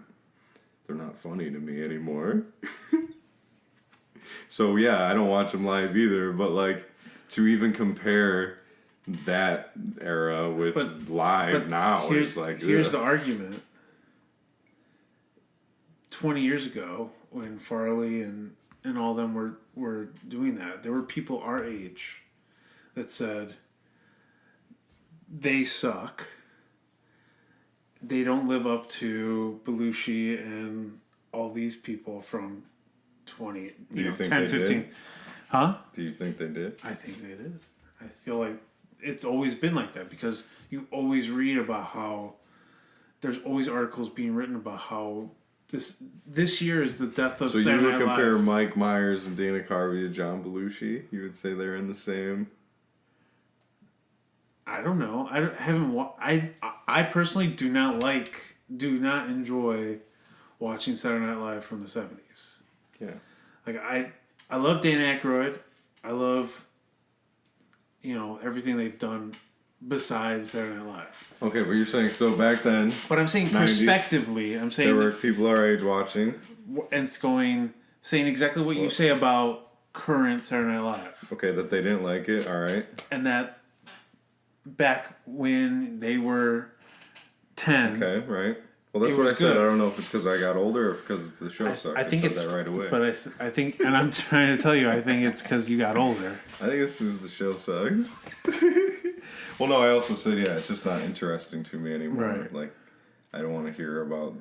They're not funny to me anymore. So yeah, I don't watch them live either. But like to even compare that era with live now is like here's the argument. 20 years ago, when Farley and all them were doing that, there were people our age that said they suck. They don't live up to Belushi and all these people from 10, 15. Did? Huh? Do you think they did? I think they did. I feel like it's always been like that because you always read about how there's always articles being written about how this year is the death of Saturday Night Live. So you would compare Mike Myers and Dana Carvey to John Belushi? You would say they're in the same... I don't know. I personally do not enjoy watching Saturday Night Live from the 70s. Yeah. Like I love Dan Aykroyd. I love everything they've done besides Saturday Night Live. Okay, but you're saying so back then. But I'm saying 90s, prospectively. I'm saying there were people our age watching, and it's saying exactly what you say about current Saturday Night Live. Okay, that they didn't like it. All right. And that back when they were 10. Okay, right. Well, that's what I said. I don't know if it's because I got older or because the show sucked. I think it's that right away. But I think, and I'm trying to tell you, I think it's because you got older. I think it's because the show sucks. Well, no, I also said, it's just not interesting to me anymore. Right. Like, I don't want to hear about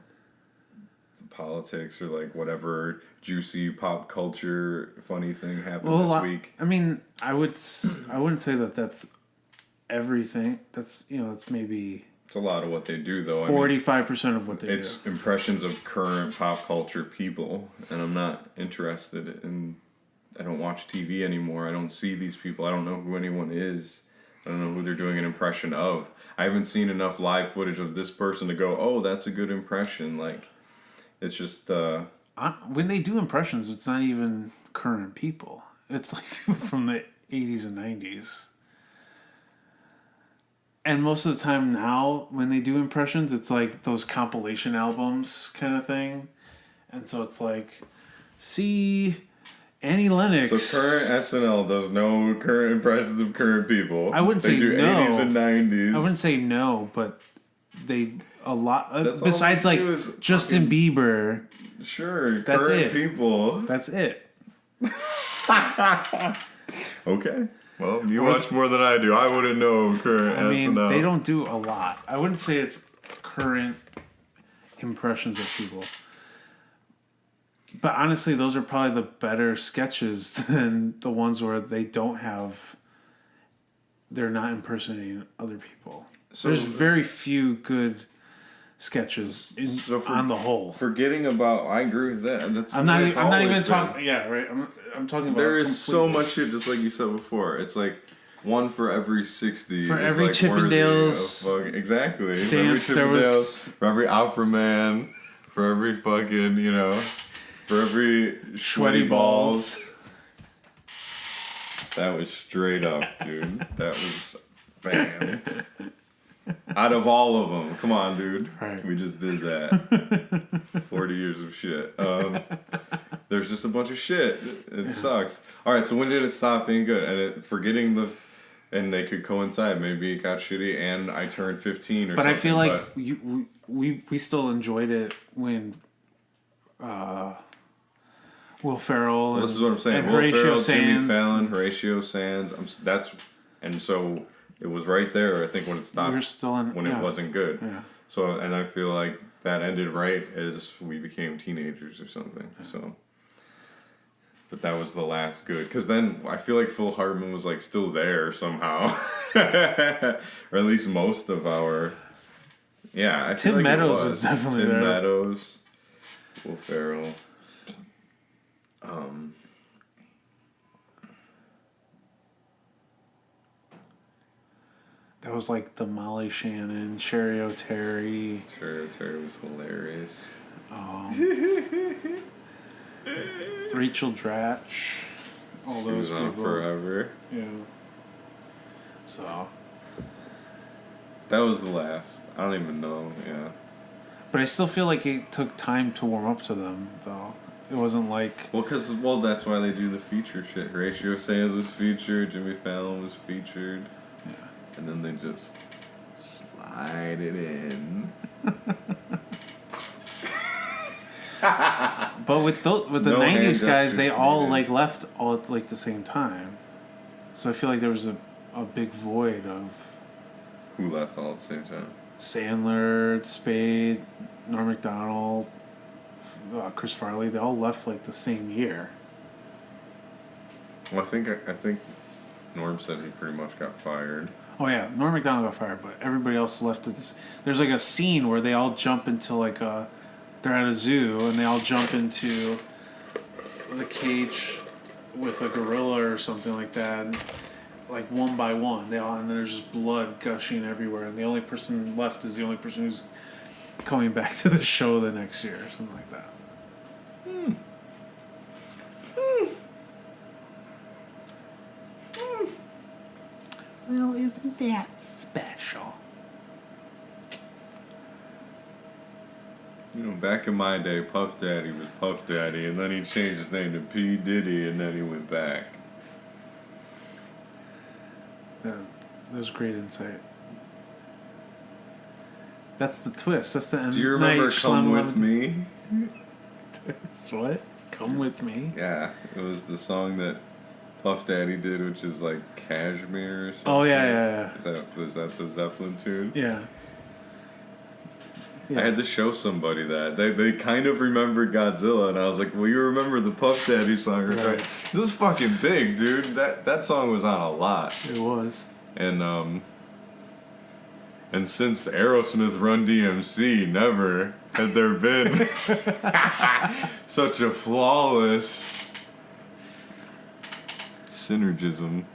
politics or like whatever juicy pop culture funny thing happened this week. I mean, I wouldn't say that that's everything. That's it's maybe. It's a lot of what they do, though. 45% of what they do. It's impressions of current pop culture people, and I'm not interested in... I don't watch TV anymore. I don't see these people. I don't know who anyone is. I don't know who they're doing an impression of. I haven't seen enough live footage of this person to go, oh, that's a good impression. Like, it's just... when they do impressions, it's not even current people. It's like people from the 80s and 90s. And most of the time now, when they do impressions, it's like those compilation albums kind of thing. And so it's like, see Annie Lennox. So current SNL does no current impressions of current people. I wouldn't say do no. 80s and 90s. I wouldn't say no, but they a lot. That's besides like Justin Bieber. Sure, that's current it. people. That's it. Okay. Well, you watch more than I do. I wouldn't know current SNL. I mean, they don't do a lot. I wouldn't say it's current impressions of people. But honestly, those are probably the better sketches than the ones where they're not impersonating other people. So there's very few good sketches on the whole. Forgetting about, I agree with that. I'm not even talking. Yeah, right. I'm talking about. There is so much shit, just like you said before. It's like one for every 60. For every like Chippendales. Exactly. Dance, for every Chippendales, for every Opera Man, for every fucking, for every Sweaty Balls. That was straight up, dude. That was, bam. Out of all of them. Come on, dude. Right. We just did that. 40 years of shit. There's just a bunch of shit. It sucks. All right, so when did it stop being good? And forgetting And they could coincide. Maybe it got shitty and I turned 15 or But something. I feel like we still enjoyed it when Will Ferrell Well, this is what I'm saying. and Will Horatio Ferrell, Sands. Jimmy Fallon, Horatio Sands. And so it was right there. I think when it stopped, We're still in, when it wasn't good. Yeah. So, and I feel like that ended right as we became teenagers or something. So, but that was the last good. Because then I feel like Phil Hartman was like still there somehow, or at least most of our. Yeah, I feel Tim like Meadows it was definitely Tim there. Meadows, Will Ferrell. That was like the Molly Shannon, Sherry O'Terry. Sure, Terry was hilarious. Rachel Dratch. All She those was on people. forever. Yeah. So. That was the last. I don't even know. Yeah. But I still feel like it took time to warm up to them, though. It wasn't like... Well, that's why they do the feature shit. Horatio Sands was featured. Jimmy Fallon was featured. Yeah. And then they just slide it in. But with the No hand 90s guys, they gestures all needed. like left all at like the same time. So I feel like there was a big void of Who left all at the same time? Sandler, Spade, Norm Macdonald, Chris Farley. They all left like the same year. Well, I think Norm said he pretty much got fired. Oh yeah, Norm Macdonald got fired, but everybody else left at this. There's like a scene where they all jump into like they're at a zoo and they all jump into the cage with a gorilla or something like that, and, like one by one. And there's just blood gushing everywhere, and the only person left is the only person who's coming back to the show the next year or something like that. Well, isn't that special? You know, back in my day, Puff Daddy was Puff Daddy, and then he changed his name to P. Diddy, and then he went back. Yeah, that was great insight. That's the twist. That's the end. Do you remember Come With Me? Twist. What? Come With Me? Yeah, it was the song that Puff Daddy did, which is like Cashmere or something. Oh, yeah. Is that the Zeppelin tune? Yeah. I had to show somebody that. They kind of remembered Godzilla, and I was like, well, you remember the Puff Daddy song, right? This is fucking big, dude. That song was on a lot. It was. And since Aerosmith Run DMC, never had there been such a flawless synergism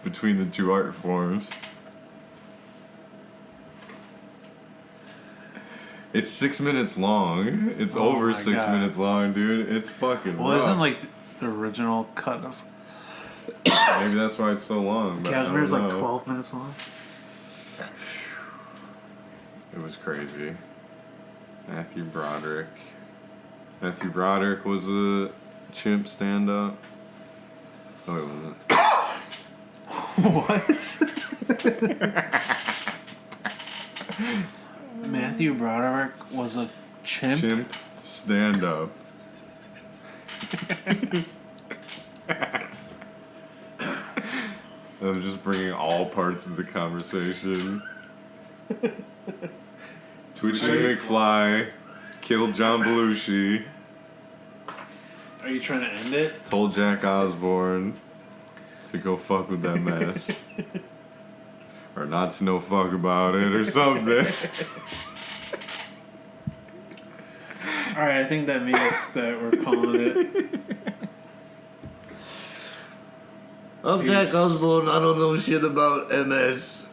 between the two art forms. It's 6 minutes long. It's over my 6 God. minutes long, dude. It's fucking Well, rough. isn't like the original cut of Maybe that's why it's so long. But Cashmere's I don't like know. 12 minutes long? It was crazy. Matthew Broderick. Matthew Broderick was a chimp stand-up. Oh, he wasn't. What? Matthew Broderick was a chimp? Chimp stand-up. I'm just bringing all parts of the conversation. Twitching McFly killed John Belushi. Are you trying to end it? Told Jack Osborne to go fuck with that mess. Or not to no fuck about it or something. Alright, I think that means that we're calling it. I'm Jack Osborne. I don't know shit about MS.